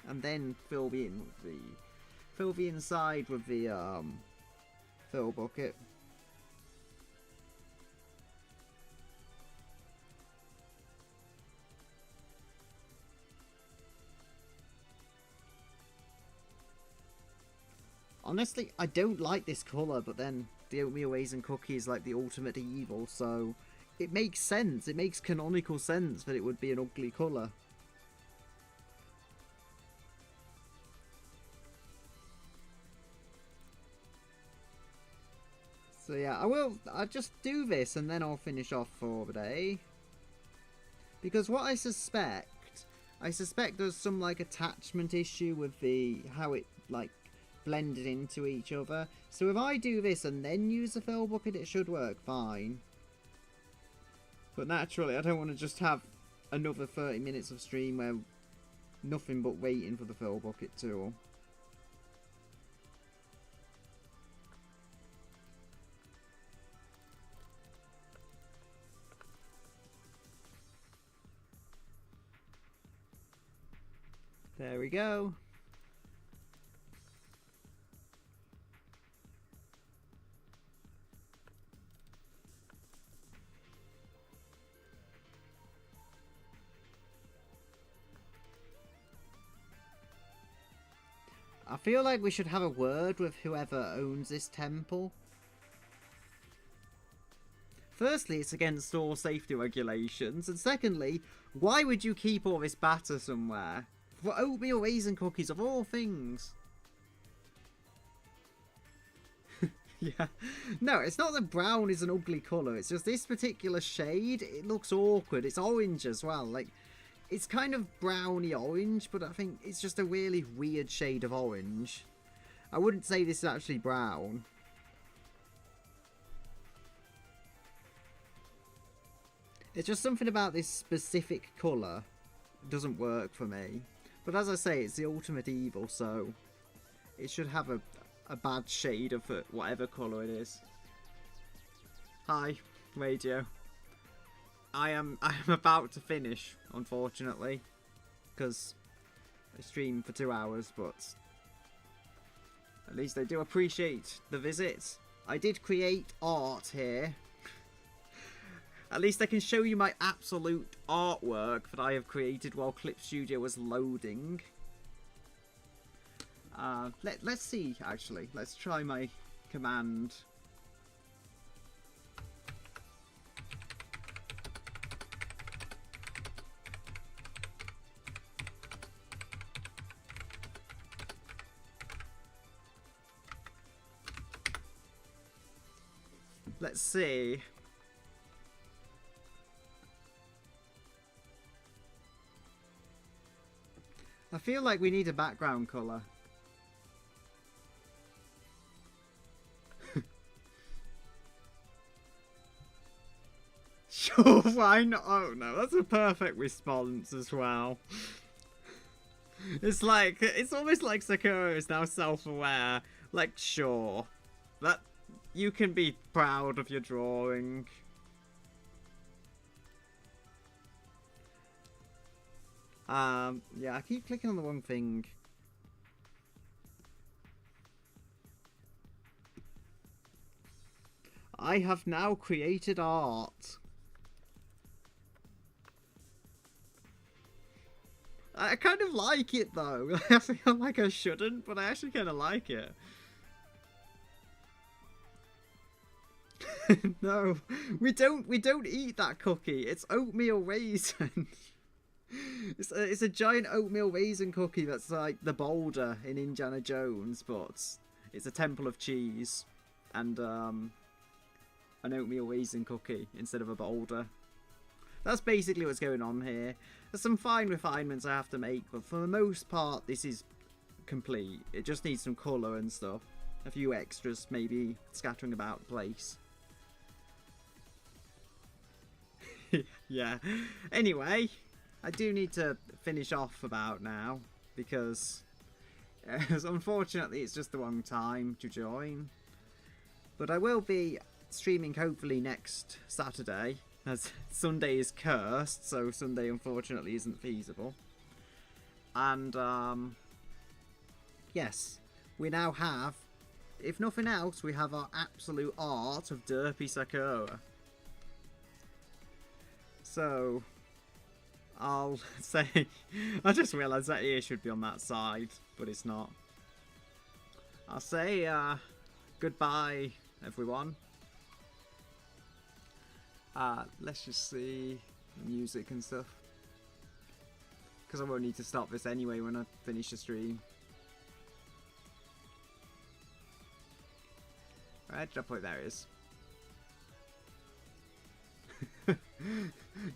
A: and then fill the inside with the fill bucket. Honestly, I don't like this colour, but then the oatmeal raisin cookie is like the ultimate evil, so it makes sense. It makes canonical sense that it would be an ugly colour. So yeah, I'll just do this and then I'll finish off for the day. Because what I suspect there's some like attachment issue with the how it like blended into each other. So if I do this and then use the fill bucket, it should work fine. But naturally, I don't want to just have another 30 minutes of stream where nothing but waiting for the fill bucket tool. There we go. I feel like we should have a word with whoever owns this temple. Firstly, it's against all safety regulations, and secondly, why would you keep all this batter somewhere? For oatmeal raisin cookies, of all things. Yeah. No, it's not that brown is an ugly colour, it's just this particular shade, it looks awkward. It's orange as well, like, it's kind of browny orange, but I think it's just a really weird shade of orange. I wouldn't say this is actually brown. It's just something about this specific colour doesn't work for me. But as I say, it's the ultimate evil, so it should have a bad shade of whatever colour it is. Hi, radio. I am about to finish, unfortunately, because I streamed for 2 hours, but at least I do appreciate the visit. I did create art here. At least I can show you my absolute artwork that I have created while Clip Studio was loading. Let's see, actually. Let's try my command. Let's see. I feel like we need a background colour. Sure, why not? Oh no, that's a perfect response as well. It's like, it's almost like Sakura is now self-aware. Like, sure, that you can be proud of your drawing. Yeah, I keep clicking on the wrong thing. I have now created art. I kind of like it though. I feel like I shouldn't, but I actually kind of like it. No, we don't eat that cookie. It's oatmeal raisin. It's a giant oatmeal raisin cookie that's like the boulder in Indiana Jones, but it's a temple of cheese and an oatmeal raisin cookie instead of a boulder. That's basically what's going on here. There's some fine refinements I have to make, but for the most part, this is complete. It just needs some colour and stuff. A few extras, maybe, scattering about the place. Yeah. Anyway, I do need to finish off about now, because unfortunately it's just the wrong time to join. But I will be streaming hopefully next Saturday, as Sunday is cursed, so Sunday unfortunately isn't feasible. And yes, we now have, if nothing else, we have our absolute art of Derpy Sakura. So I'll say, I just realised that ear should be on that side, but it's not. I'll say goodbye, everyone. Let's just see the music and stuff, because I won't need to stop this anyway when I finish the stream. Right, did I put it? There it is.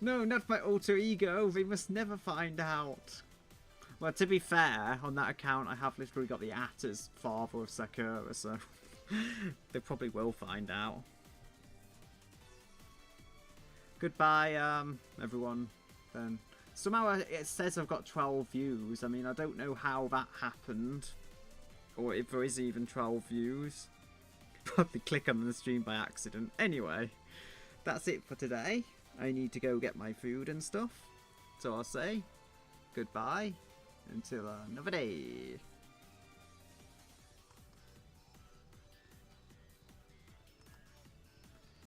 A: No, not my alter ego. They must never find out. Well, to be fair, on that account, I have literally got the at as father of Sakura, so they probably will find out. Goodbye, everyone. Then somehow it says I've got 12 views. I mean, I don't know how that happened, or if there is even 12 views. Probably click on the stream by accident. Anyway, that's it for today. I need to go get my food and stuff. So I'll say goodbye until another day.